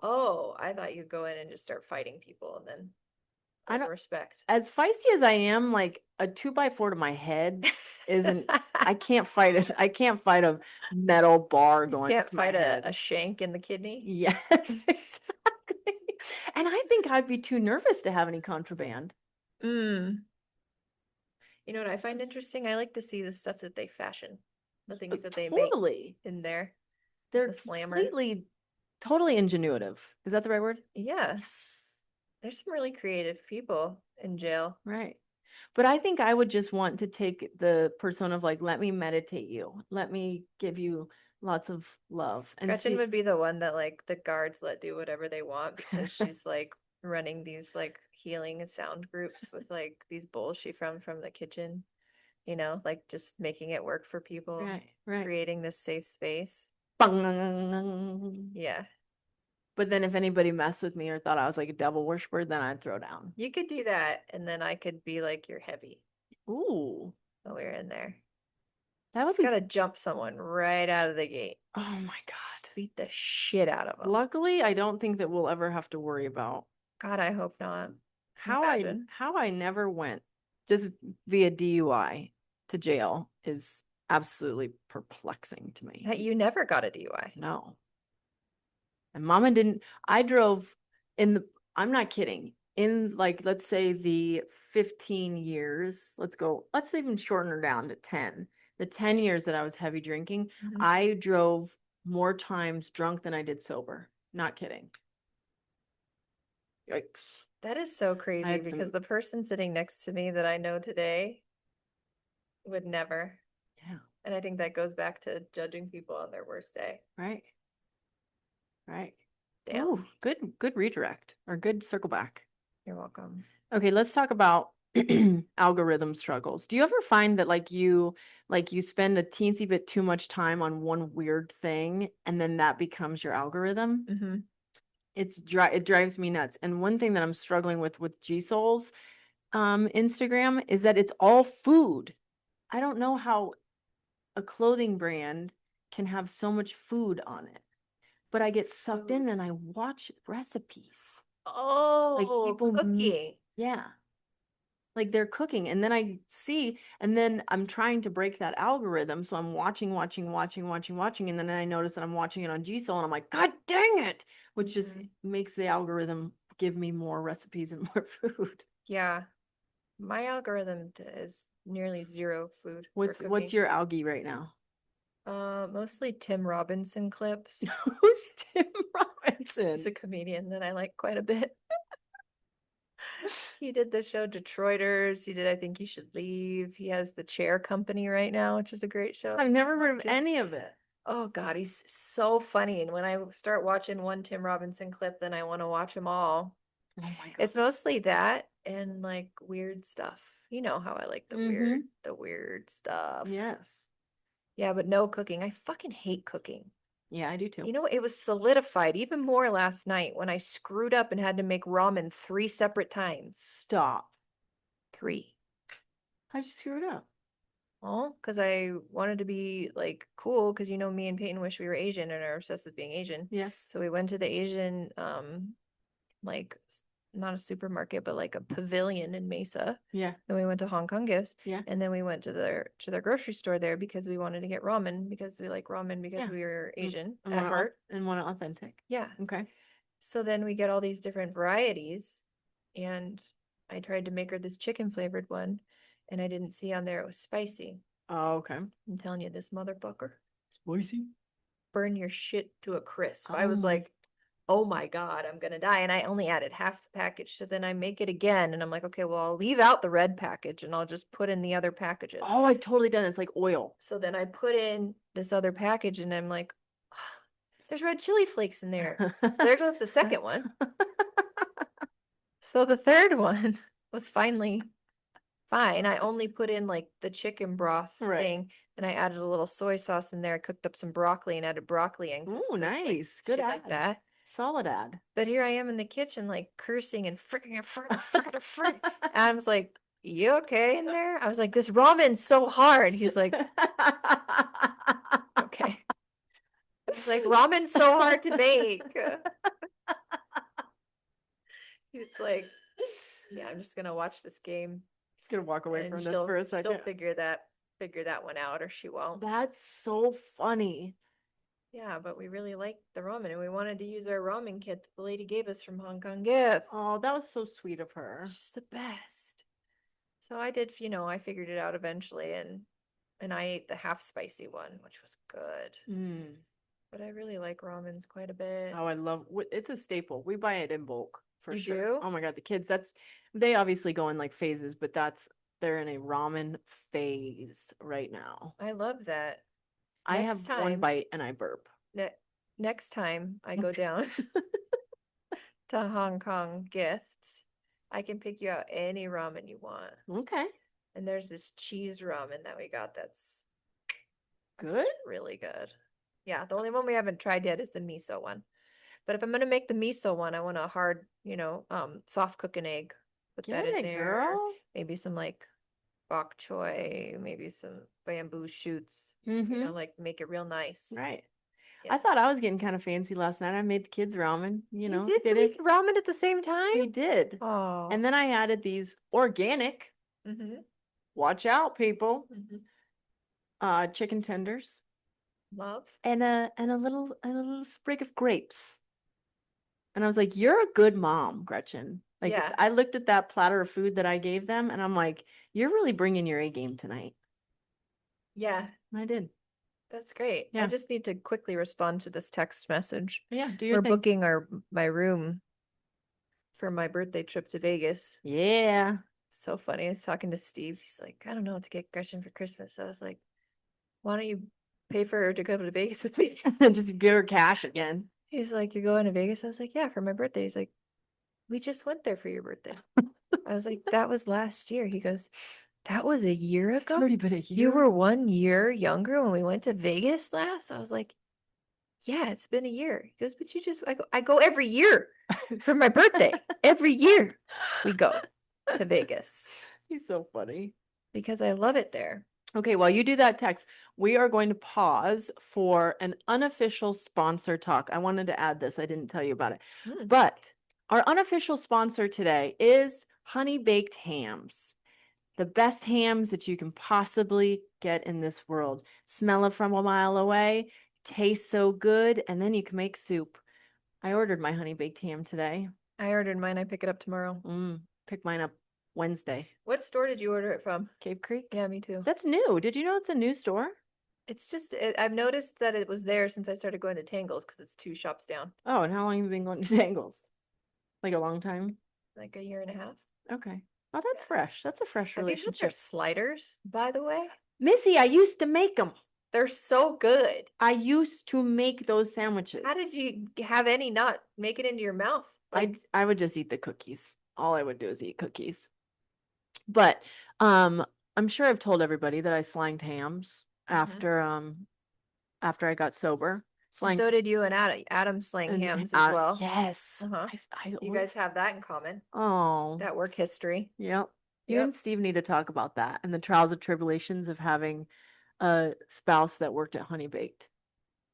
Oh, I thought you'd go in and just start fighting people and then I don't respect. As feisty as I am, like a 2x4 to my head isn't. I can't fight it. I can't fight a metal bar going. You can't to my fight head. a shank in the kidney. Yes, exactly. And I think I'd be too nervous to have any contraband. You know what I find interesting? I like to see the stuff that they fashion, the things that they Totally. make in there. They're the slammer. completely, totally ingenuitive. Is that the right word? Yeah. Yes. There's some really creative people in jail. Right. But I think I would just want to take the persona of like, let me meditate you. Let me give you lots of love. And Gretchen would be the one that like the guards let do whatever they want because she's like running these like healing and sound groups with like these bowls she from the kitchen, you know, like just making it work for people. Right. Creating this safe space. Yeah. But then if anybody messed with me or thought I was like a devil worshiper, then I'd throw down. You could do that, and then I could be like you're heavy. Ooh. While we're in there. That would just gotta jump someone right out of the gate. Oh my God. Just beat the shit out of them. Luckily, I don't think that we'll ever have to worry about God, I hope not. How I Imagine how I never went just via DUI to jail is absolutely perplexing to me. that you never got a DUI. No. And mama didn't. I drove in the, I'm not kidding. In like, let's say the 15 years, let's even shorten her down to 10. The 10 years that I was heavy drinking, Mhm. I drove more times drunk than I did sober. Not kidding. Yikes. That is so I crazy had because some, the person sitting next to me that I know today would never. yeah, And I think that goes back to judging people on their worst day. right, right. Damn. Ooh, good redirect or good circle back. You're welcome. Okay, let's talk about algorithm struggles. Do you ever find that like you spend a teensy bit too much time on one weird thing and then that becomes your algorithm? Mm-hmm. It drives me nuts. And one thing that I'm struggling with G Soul's Instagram is that it's all food. I don't know how a clothing brand can have so much food on it, but I get sucked in Food. and I watch recipes. Like Oh, people, cooking. yeah. Like they're cooking and then I see and then I'm trying to break that algorithm, so I'm watching and then I notice that I'm watching it on GSOL and I'm like, god dang it, which just Mhm. makes the algorithm give me more recipes and more food. Yeah. My algorithm is nearly zero food for What's cooking. your algae right now? Mostly Tim Robinson clips. Who's Tim He's Robinson? a comedian that I like quite a bit. He did the show Detroiters. He did I Think You Should Leave. He has the Chair Company right now, which is a great show. I've never heard of Watch it. any of it. Oh God, he's so funny. And when I start watching one Tim Robinson clip, then I want to watch them all. Oh my god. It's mostly that and like weird stuff. You know how I like Mm-hmm. the weird stuff. Yes. Yeah, but no cooking. I fucking hate cooking. Yeah, I do too. You know, it was solidified even more last night when I screwed up and had to make ramen 3 separate times. Stop. 3. How'd you screw it up? Well, because I wanted to be like cool, because you know me and Peyton wish we were Asian and are obsessed with being Asian. Yes. So we went to the Asian like not a supermarket, but like a pavilion in Mesa. Yeah. Then we went to Hong Kong Gifts. Yeah. And then we went to their grocery store there because we wanted to get ramen because we like ramen because Yeah. we were Asian And at heart. and want it authentic. Yeah. Okay. So then we get all these different varieties, and I tried to make her this chicken flavored one, and I didn't see on there it was spicy. Oh, okay. I'm telling you, this motherfucker Spicy. burn your shit to a crisp. I Oh was my. like, oh my God, I'm gonna die. And I only added half the package. So then I make it again, and I'm like, okay, well, I'll leave out the red package and I'll just put in the other packages. Oh, I've totally done it. It's like oil. So then I put in this other package, and I'm like, oh, there's red chili flakes in there. So there goes the second one. So the third one was finally fine. I only put in like the chicken broth Right. thing, and I added a little soy sauce in there. I cooked up some broccoli and added broccoli in. Ooh, nice. Like, Good shit ad. like that. Solid ad. But here I am in the kitchen, like cursing and freaking and freaking. Adam's like, "You okay in there?" I was like, "This ramen's so hard." He's like, "Okay." He's like, "Ramen's so hard to make." He's like, "Yeah, I'm just gonna watch this game, Just gonna walk away and from this for a second. she'll figure that one out, or she won't." That's so funny. Yeah, but we really liked the ramen, and we wanted to use our ramen kit that the lady gave us from Hong Kong Gift. Oh, that was so sweet of her. She's the best. So I did, I figured it out eventually, and I ate the half spicy one, which was good. Mm. But I really like ramens quite a bit. Oh, I love it's a staple. We buy it in bulk for You sure. do? Oh my God, the kids, they obviously go in like phases, but they're in a ramen phase right now. I love that. I have one bite and I burp. Next time I go down to Hong Kong Gifts, I can pick you out any ramen you want. Okay. And there's this cheese ramen that we got that's good. Really good. Yeah, the only one we haven't tried yet is the miso one. But if I'm gonna make the miso one, I want a hard, soft cook an egg. Put that in there. Girl. Maybe some like bok choy, maybe some bamboo shoots. Mm-hmm. Like make it real nice. Right. I thought I was getting kind of fancy last night. I made the kids ramen, you know, did did some it. ramen at the same time? We did. Oh. And then I added these organic, watch out, people, chicken tenders. Love. And a little sprig of grapes. And I was like, "You're a good mom, Gretchen." Like, Yeah. I looked at that platter of food that I gave them, and I'm like, "You're really bringing your A game tonight." Yeah. And I did. That's great. Yeah. I just need to quickly respond to this text message. Yeah, do your We're thing. booking my room for my birthday trip to Vegas. Yeah. So funny. I was talking to Steve. He's like, I don't know what to get Gretchen for Christmas. I was like, why don't you pay for her to go to Vegas with me? Just give her cash again. He's like, you're going to Vegas? I was like, yeah, for my birthday. He's like, we just went there for your birthday. I was like, that was last year. He goes, that was a year ago? It's already been a year. You were 1 year younger when we went to Vegas last? I was like, yeah, it's been a year. He goes, but I go every year for my birthday. Every year we go to Vegas. He's so funny. Because I love it there. Okay, while you do that text, we are going to pause for an unofficial sponsor talk. I wanted to add this. I didn't tell you about it. But our unofficial sponsor today is Honey Baked Hams. The best hams that you can possibly get in this world. Smell it from a mile away, tastes so good, and then you can make soup. I ordered my honey baked ham today. I ordered mine. I pick it up tomorrow. Pick mine up Wednesday. What store did you order it from? Cave Creek? Yeah, me too. That's new. Did you know it's a new store? It's just, I've noticed that it was there since I started going to Tangles because it's 2 shops down. Oh, and how long have you been going to Tangles? Like a long time? Like a year and a half. Okay. Oh, that's fresh. That's a fresh Have you had their relationship. sliders, by the way? Missy, I used to make them. They're so good. I used to make those sandwiches. How did you have any not make it into your mouth? Like, I would just eat the cookies. All I would do is eat cookies. But I'm sure I've told everybody that I slanged hams after I got sober. So did you and Adam. Adam slang hams as well. Yes. You guys have that in common. Oh. That work history. Yep. You and Steve need to talk about that and the trials and tribulations of having a spouse that worked at Honey Baked.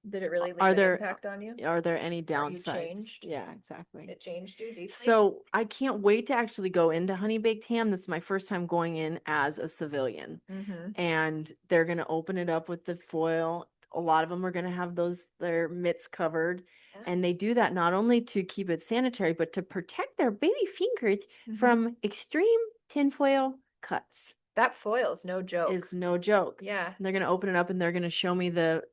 Did it really leave an impact on you? Are there any downsides? You changed? Yeah, exactly. It changed you deeply? So I can't wait to actually go into Honey Baked Ham. This is my first time going in as a civilian. And they're going to open it up with the foil. A lot of them are going to have their mitts covered. Yeah. And they do that not only to keep it sanitary, but to protect their baby fingers from extreme tinfoil cuts. That foil is no joke. Is no joke. Yeah. And they're going to open it up and they're going to show me the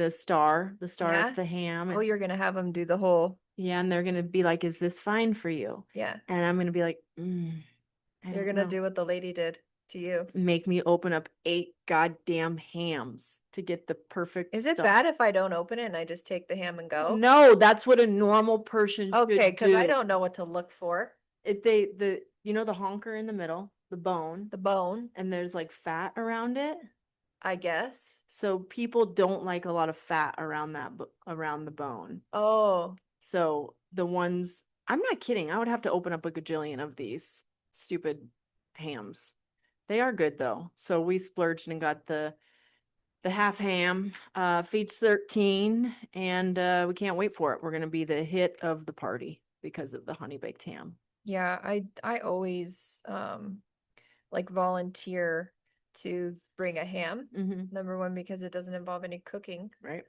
star of the ham. Oh, you're going to have them do the whole. Yeah. And they're going to be like, is this fine for you? Yeah. And I'm going to be like, you're going to do what the lady did to you. Make me open up 8 goddamn hams to get the perfect Is it stuff. bad if I don't open it and I just take the ham and go? No, that's what a normal person should do. Okay, because I don't know what to look for. You know the honker in the middle, the bone. And there's like fat around it. I guess. So people don't like a lot of fat around the bone. Oh. So the ones, I'm not kidding. I would have to open up a gajillion of these stupid hams. They are good though. So we splurged and got the half ham, feeds 13, and we can't wait for it. We're going to be the hit of the party because of the honey baked ham. Yeah, I always like volunteer to bring a ham. Number 1, because it doesn't involve any cooking. Right.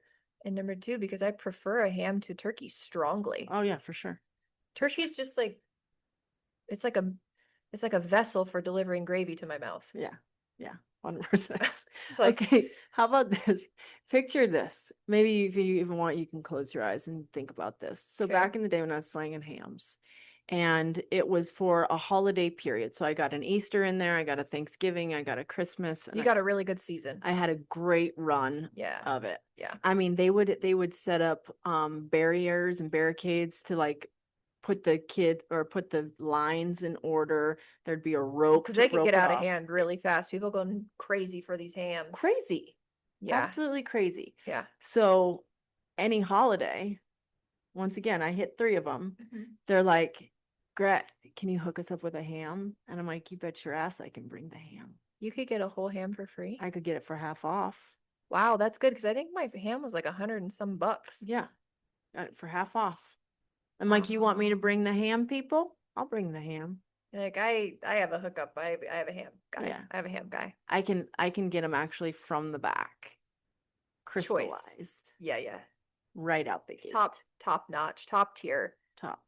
And number 2, because I prefer a ham to turkey strongly. Oh yeah, for sure. Turkey's just like, it's like a vessel for delivering gravy to my mouth. Yeah. Yeah. 100%. Okay, how about this? Picture this. Maybe if you even want, you can close your eyes and think about this. So back in the day when I was slanging hams, and it was for a holiday period. So I got an Easter in there, I got a Thanksgiving, I got a Christmas. You got a really good season. I had a great run of it. Yeah. I mean, they would set up barriers and barricades to like put the lines in order. There'd be a rope because they could get out of hand really fast. People going crazy for these hams. Crazy. Yeah. Absolutely crazy. Yeah. So any holiday, once again, I hit 3 of them. They're like, Gret, can you hook us up with a ham? And I'm like, you bet your ass I can bring the ham. You could get a whole ham for free. I could get it for half off. Wow, that's good because I think my ham was like 100 and some bucks. Yeah, got it for half off. I'm Wow. like, you want me to bring the ham, people? I'll bring the ham. Like I have a hookup. I have a ham guy. Yeah, I have a ham guy. I can get them actually from the back, Choice. crystallized Yeah, yeah. right out the gate. Top notch, top tier. Top.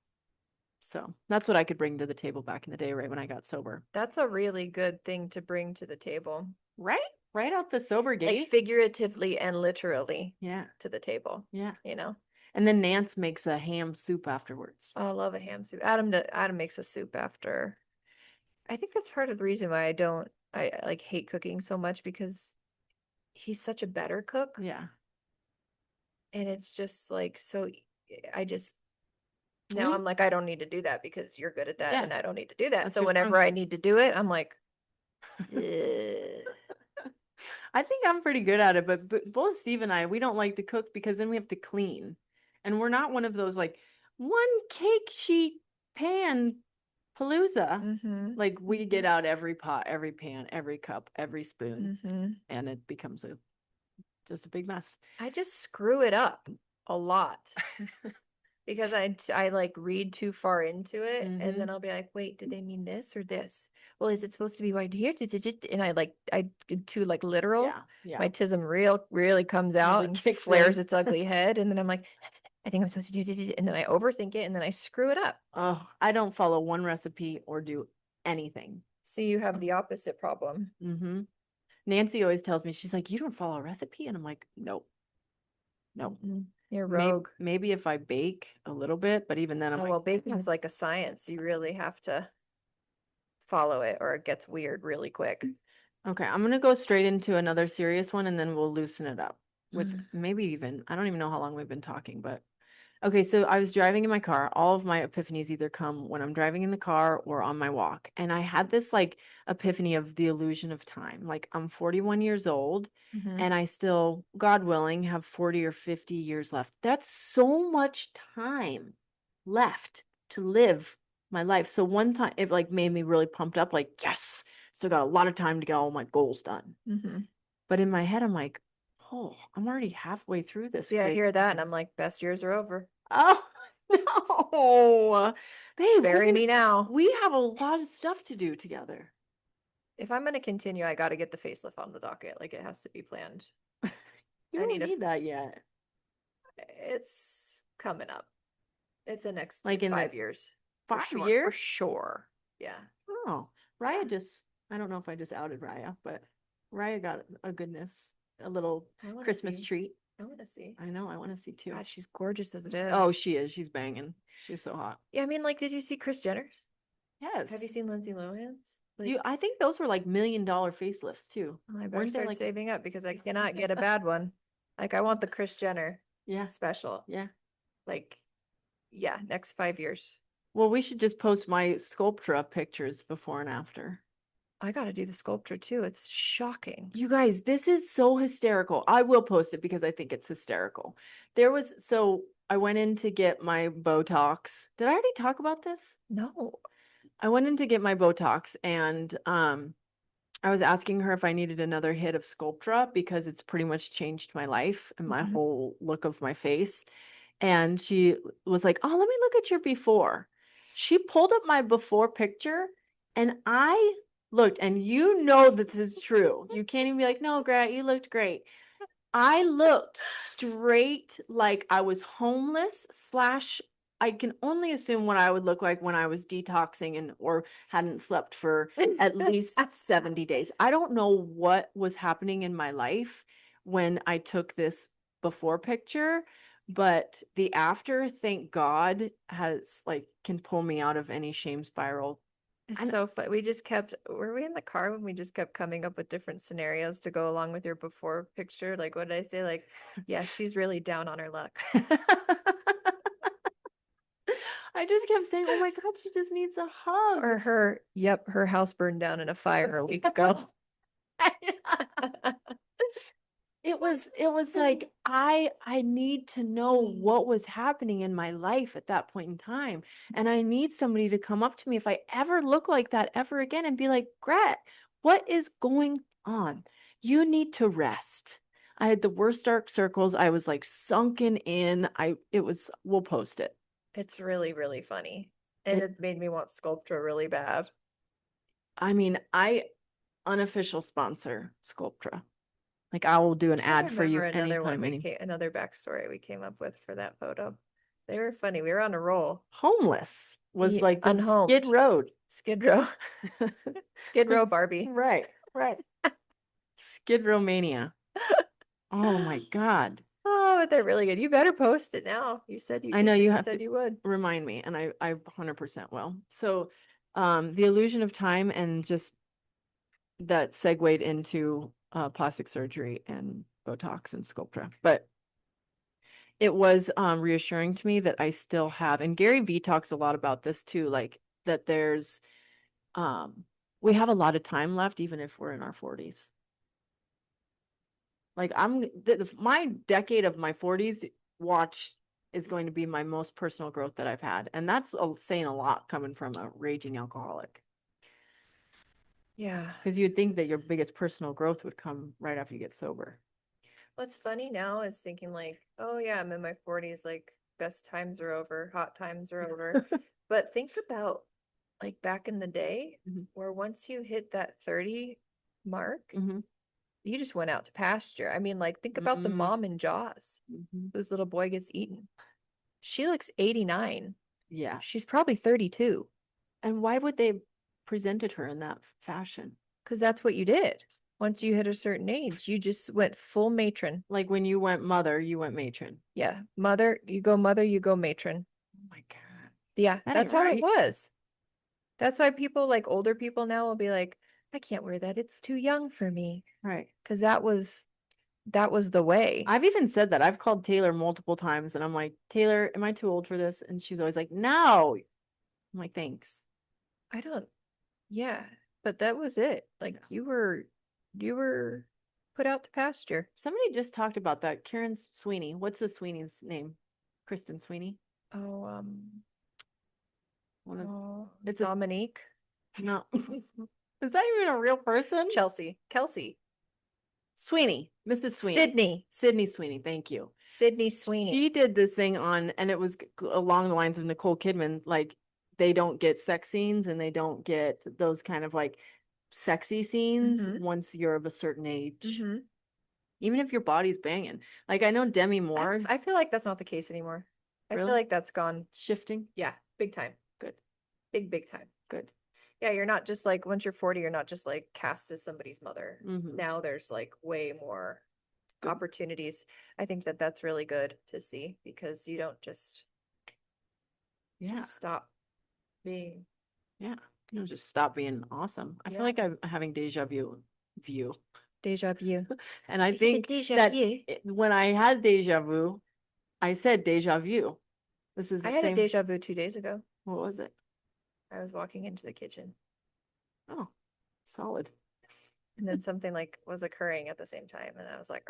So that's what I could bring to the table back in the day, right when I got sober. That's a really good thing to bring to the table. Right? Right out the sober gate. Like figuratively and literally. Yeah. To the table. Yeah. You know. And then Nance makes a ham soup afterwards. Oh, I love a ham soup. Adam makes a soup after. I think that's part of the reason why I like hate cooking so much because he's such a better cook. Yeah. And it's just like so I just now I'm like, I don't need to do that because you're good at that, Yeah. and I don't need to do that. That's So whenever I need to do it, I'm like, I think I'm pretty good at it, but both Steve and I, we don't like to cook because then we have to clean. And we're not one of those like one cake sheet pan palooza. Like we get out every pot, every pan, every cup, every spoon, and it becomes just a big mess. I just screw it up a lot. Because I like read too far into it, and then I'll be like, wait, did they mean this or this? Well, is it supposed to be right here? And I get too like literal. Yeah, yeah. My tism really comes out Really and kicks flares in. its ugly head, and then I'm like, I think I'm supposed to do, and then I overthink it, and then I screw it up. Oh, I don't follow one recipe or do anything. So you have the opposite problem. Nancy always tells me, she's like, you don't follow a recipe? And I'm like, nope. Nope. You're rogue. Maybe if I bake a little bit, but even then I'm Oh, like, well, baking is like a science. You really have to follow it or it gets weird really quick. okay, I'm gonna go straight into another serious one and then we'll loosen it up with maybe even, I don't even know how long we've been talking, but okay, so I was driving in my car. All of my epiphanies either come when I'm driving in the car or on my walk. And I had this like epiphany of the illusion of time. Like I'm 41 years old and I still, God willing, have 40 or 50 years left. That's so much time left to live my life. So one time it like made me really pumped up, like, yes, still got a lot of time to get all my goals done. But in my head, I'm like, oh, I'm already halfway through this. Yeah, I hear that and I'm like, best years are over. Oh, no. Babe, bury me now. We have a lot of stuff to do together. If I'm going to continue, I got to get the facelift on the docket. Like it has to be planned. You don't need that yet. It's coming up. It's the next like in 5 years. 5 years? years? For sure. Yeah. Oh, Raya I don't know if I just outed Raya, but Raya got a goodness, a little Christmas treat. I want to see. I know. I want to see too. God, she's gorgeous as it is. Oh, she is. She's banging. She's so hot. Yeah, I mean, like, did you see Kris Jenner's? Yes. Have you seen Lindsay Lohan's? Like, I think those were like $1 million facelifts too. I better start saving up because I cannot get a bad one. Like, I want the Kris Jenner special. Yeah. Like, yeah, next 5 years. Well, we should just post my Sculptra pictures before and after. I got to do the sculpture too. It's shocking. You guys, this is so hysterical. I will post it because I think it's hysterical. So I went in to get my Botox. Did I already talk about this? No. I went in to get my Botox and I was asking her if I needed another hit of Sculptra because it's pretty much changed my life and my whole look of my face. And she was like, oh, let me look at your before. She pulled up my before picture and I looked, and you know that this is true. You can't even be like, no, Grat, you looked great. I looked straight like I was homeless / I can only assume what I would look like when I was detoxing or hadn't slept for at least 70 days. I don't know what was happening in my life when I took this before picture, but the after, thank God, can pull me out of any shame spiral. It's so fun. Were we in the car when we just kept coming up with different scenarios to go along with your before picture? Like, what did I say? Like, yeah, she's really down on her luck. I just kept saying, oh my God, she just needs a hug. Or her house burned down in a fire a week ago. It was like, I need to know what was happening in my life at that point in time. And I need somebody to come up to me if I ever look like that ever again and be like, Gret, what is going on? You need to rest. I had the worst dark circles. I was like sunken in. We'll post it. It's really, really funny. And it made me want Sculptra really bad. I mean, unofficial sponsor Sculptra. Like I will do an ad for you anytime. Another backstory we came up with for that photo. They were funny. We were on a roll. Homeless was like the unhomed. Skid Row. Skid Row. Skid Row Barbie. Right. Skid Row mania. Oh my God. Oh, they're really good. You better post it now. You said you I know you said you would. Remind me, and I 100% will. So the illusion of time and just that segued into plastic surgery and Botox and Sculptra. But it was reassuring to me that I still have, and Gary Vee talks a lot about this too, like that there's we have a lot of time left even if we're in our 40s. Like my decade of my 40s watch is going to be my most personal growth that I've had. And that's saying a lot coming from a raging alcoholic. Yeah. Because you'd think that your biggest personal growth would come right after you get sober. What's funny now is thinking like, oh yeah, I'm in my 40s, like best times are over, hot times are over. But think about like back in the day where once you hit that 30 mark, you just went out to pasture. I mean, like think about the mom in Jaws. This little boy gets eaten. She looks 89. Yeah. She's probably 32. And why would they presented her in that fashion? Because that's what you did. Once you hit a certain age, you just went full matron. Like when you went mother, you went matron. Yeah. Mother, you go matron. Oh my God. Yeah, that's how it was. That's why people like older people now will be like, I can't wear that. It's too young for me. Right. Because that was the way. I've even said that. I've called Taylor multiple times and I'm like, Taylor, am I too old for this? And she's always like, no. I'm like, thanks. Yeah, but that was it. Like you were put out to pasture. Somebody just talked about that. Karen Sweeney. What's the Sweeney's name? Kristen Sweeney. Oh, it's Dominique. No. Is that even a real person? Kelsey. Sweeney. Mrs. Sweeney. Sydney Sweeney. Thank you. Sydney Sweeney. She did this thing on, and it was along the lines of Nicole Kidman. Like they don't get sex scenes and they don't get those kind of like sexy scenes once you're of a certain age. Even if your body's banging. Like I know Demi Moore. I feel like that's not the case anymore. Really? I feel like that's gone. Shifting? Yeah, big time. Good. Big time. Good. Yeah, you're not just like, once you're 40, you're not just like cast as somebody's mother. Now there's like way more opportunities. I think that that's really good to see because you don't just stop being. Yeah, you don't just stop being awesome. I feel like I'm having deja vu. And I think that when I had deja vu, I said deja vu. I had a deja vu 2 days ago. What was it? I was walking into the kitchen. Oh, solid. And then something like was occurring at the same time. And I was like,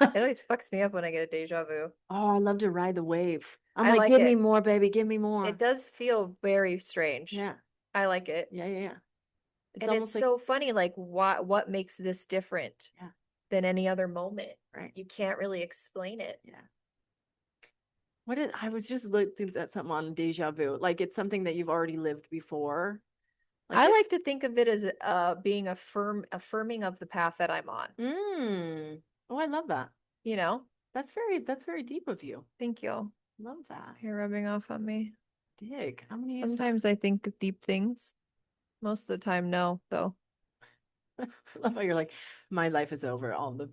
it always fucks me up when I get a deja vu. Oh, I love to ride the wave. I'm like, give me more, baby. Give me more. It does feel very strange. Yeah. I like it. Yeah. It's so funny, like what makes this different than any other moment. Right. You can't really explain it. Yeah. I was just looking at something on deja vu. Like it's something that you've already lived before. Like I like to think of it as being affirming of the path that I'm on. Oh, I love that. You know? That's very deep of you. Thank you. Love that. You're rubbing off on me. Dig. Sometimes I think of deep things. Most of the time, no, though. I love how you're like, my life is over. All the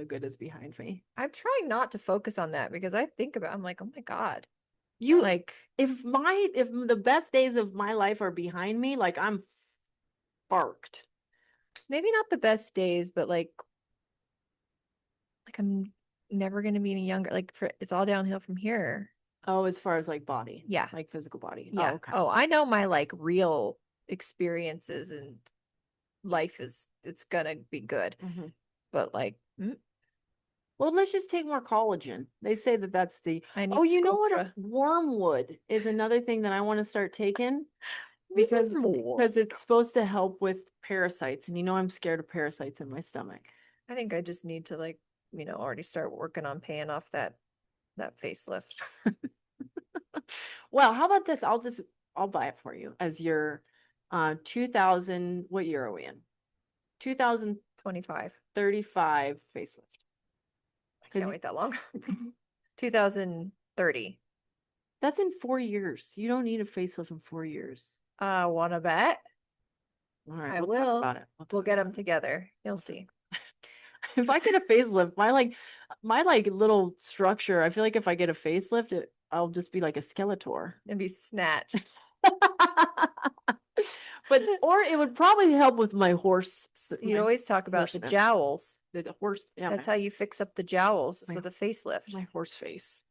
good is behind me. I'm trying not to focus on that because I'm like, oh my God. You like if the best days of my life are behind me, like I'm sparked. Maybe not the best days, but like I'm never gonna be any younger. Like it's all downhill from here. Oh, as far as like body. Yeah. Like physical body. Yeah. Oh, okay. Oh, I know my like real experiences and life it's gonna be good. But like well, let's just take more collagen. They say that that's the you know what? Wormwood is another thing that I want to start taking because it's supposed to help with parasites. And I'm scared of parasites in my stomach. I think I just need to like already start working on paying off that facelift. Well, how about this? I'll buy it for you as your 2000, what year are we in? 2035 25. facelift. I can't wait that long. 2030. That's in 4 years. You don't need a facelift in 4 years. Wanna bet? All right, I we'll will. talk about it. We'll get them together. You'll see. If I get a facelift, my little structure, I feel like if I get a facelift, I'll just be like a Skeletor. And be snatched. But or it would probably help with my horse. You always talk about the horseman. jowls. The horse. Yeah, That's how you fix up the jowls, is my- with a facelift. my horse face.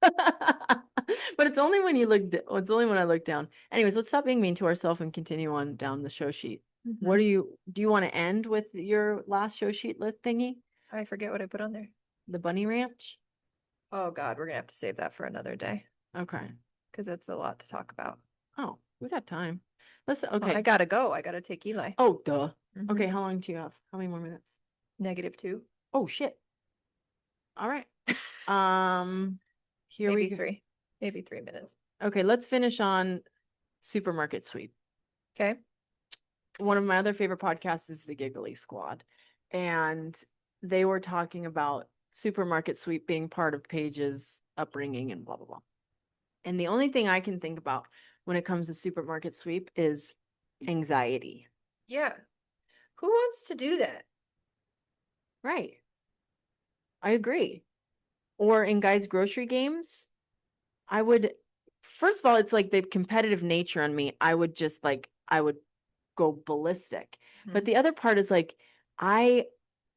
But it's only when you look. It's only when I look down. Anyways, let's stop being mean to ourselves and continue on down the show sheet. What do you want to end with your last show sheet list thingy? I forget what I put on there. The bunny ranch. Oh God, we're gonna have to save that for another day Okay. because it's a lot to talk about. Oh, we got time. Let's. Well, Okay. I gotta go. I gotta take Eli. Oh, duh. Okay, how long do you have? How many more minutes? -2. Oh shit. All right. Here Maybe we go. 3. Maybe 3 minutes. Okay, let's finish on supermarket sweep. Okay. One of my other favorite podcasts is the Giggly Squad, and they were talking about supermarket sweep being part of Paige's upbringing and blah blah blah. And the only thing I can think about when it comes to supermarket sweep is anxiety. Yeah. Who wants to do that? Right. I agree. Or in guys' grocery games, I would, first of all, it's like the competitive nature on me. I would just I would go ballistic. But the other part is I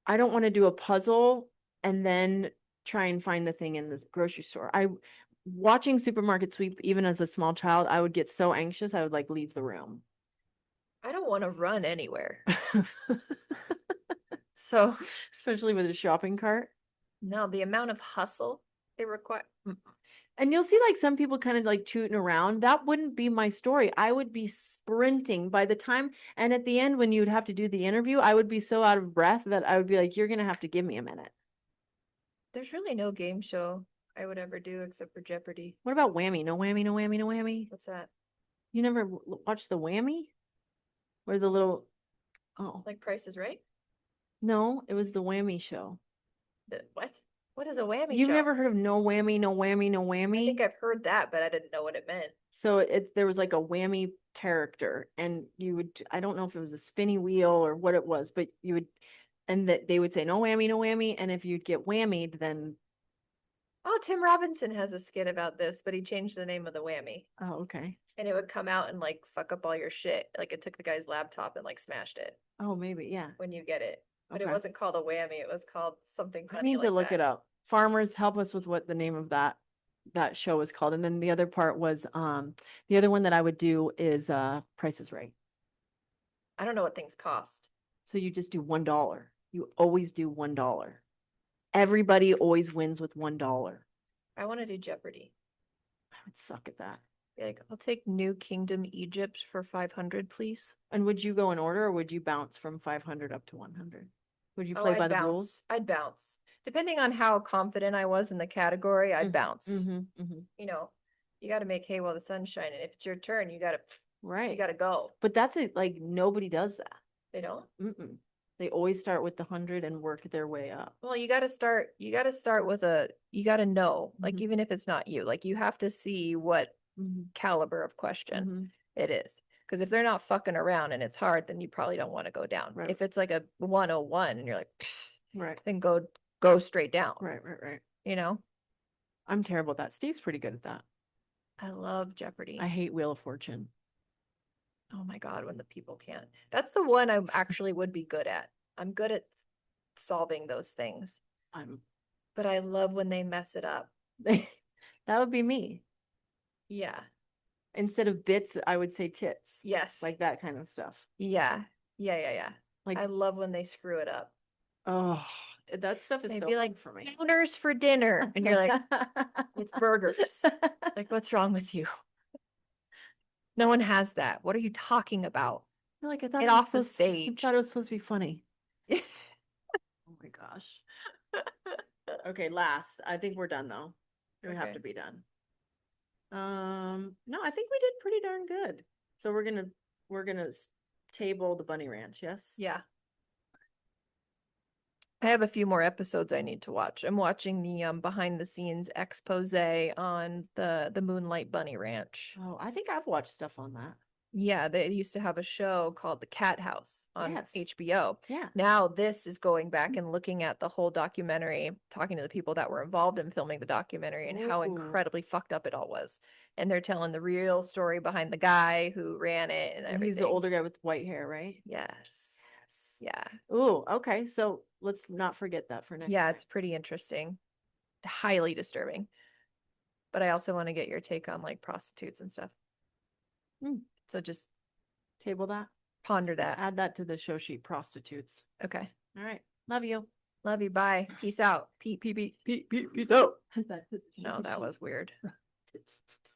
don't want to do a puzzle and then try and find the thing in the grocery store. Watching supermarket sweep, even as a small child, I would get so anxious, I would leave the room. I don't want to run anywhere. So, especially with a shopping cart. No, the amount of hustle it requires. And you'll see some people kind of tooting around. That wouldn't be my story. I would be sprinting by the time, and at the end when you'd have to do the interview, I would be so out of breath that I would be like, you're going to have to give me a minute. There's really no game show I would ever do except for Jeopardy. What about Whammy? No whammy, no whammy, no whammy. What's that? You never watched the Whammy? Where the little, like Price is Right? No, it was the Whammy show. What? What is a whammy You've show? never heard of no whammy, no whammy, no whammy? I think I've heard that, but I didn't know what it meant. So there was a whammy character, and I don't know if it was a spinny wheel or what it was, but and that they would say no whammy, and if you'd get whammied, then. Oh, Tim Robinson has a skit about this, but he changed the name of the whammy. Oh, okay. And it would come out and fuck up all your shit. It took the guy's laptop and smashed it. Oh, maybe, yeah. When you get it. But it wasn't called a whammy. It was called something funny. I need to look it up. Farmers, help us with what the name of that show is called. And then the other part was the other one that I would do is Price is Right. I don't know what things cost. So you just do $1. You always do $1. Everybody always wins with $1. I want to do Jeopardy. I would suck at that. Be I'll take New Kingdom Egypt for 500, please. And would you go in order, or would you bounce from 500 up to 100? Would you play by the rules? I'd bounce. Depending on how confident I was in the category, I'd bounce. You got to make hay while the sun's shining. If it's your turn, you got to go. But that's it. Nobody does that. They don't? They always start with the 100 and work their way up. Well, you got to start with you got to know, even if it's not you, you have to see what caliber of question it is. Because if they're not fucking around and it's hard, then you probably don't want to go down. Right. If it's a 101 and you're right, then go straight down. Right. I'm terrible at that. Steve's pretty good at that. I love Jeopardy. I hate Wheel of Fortune. Oh my God, when the people can't. That's the one I actually would be good at. I'm good at solving those things. But I love when they mess it up. That would be me. Yeah. Instead of bits, I would say tits. Yes. That kind of stuff. Yeah. I love when they screw it up. Oh, that stuff is so fun for me. Downers for dinner. And you're like, it's burgers. What's wrong with you? No one has that. What are you talking about? I thought get off the stage. I thought it was supposed to be funny. Oh my gosh. Okay, last. I think we're done though. We have Okay. to be done. No, I think we did pretty darn good. So we're gonna table the bunny ranch, yes? Yeah. I have a few more episodes I need to watch. I'm watching the behind the scenes expose on the Moonlight Bunny Ranch. Oh, I think I've watched stuff on that. Yeah, they used to have a show called The Cat House on Yes. HBO. Yeah. Now this is going back and looking at the whole documentary, talking to the people that were involved in filming the documentary and how Ooh. incredibly fucked up it all was. And they're telling the real story behind the guy who ran it and And everything. he's the older guy with white hair, right? Yes. Yeah. Ooh, okay. So let's not forget that for next Yeah, time. it's pretty interesting. Highly disturbing. But I also want to get your take on like prostitutes and stuff. So just Table that. ponder that. Add that to the show sheet, prostitutes. Okay. All right. Love you. Love you. Bye. Peace out. Peace out. No, that was weird.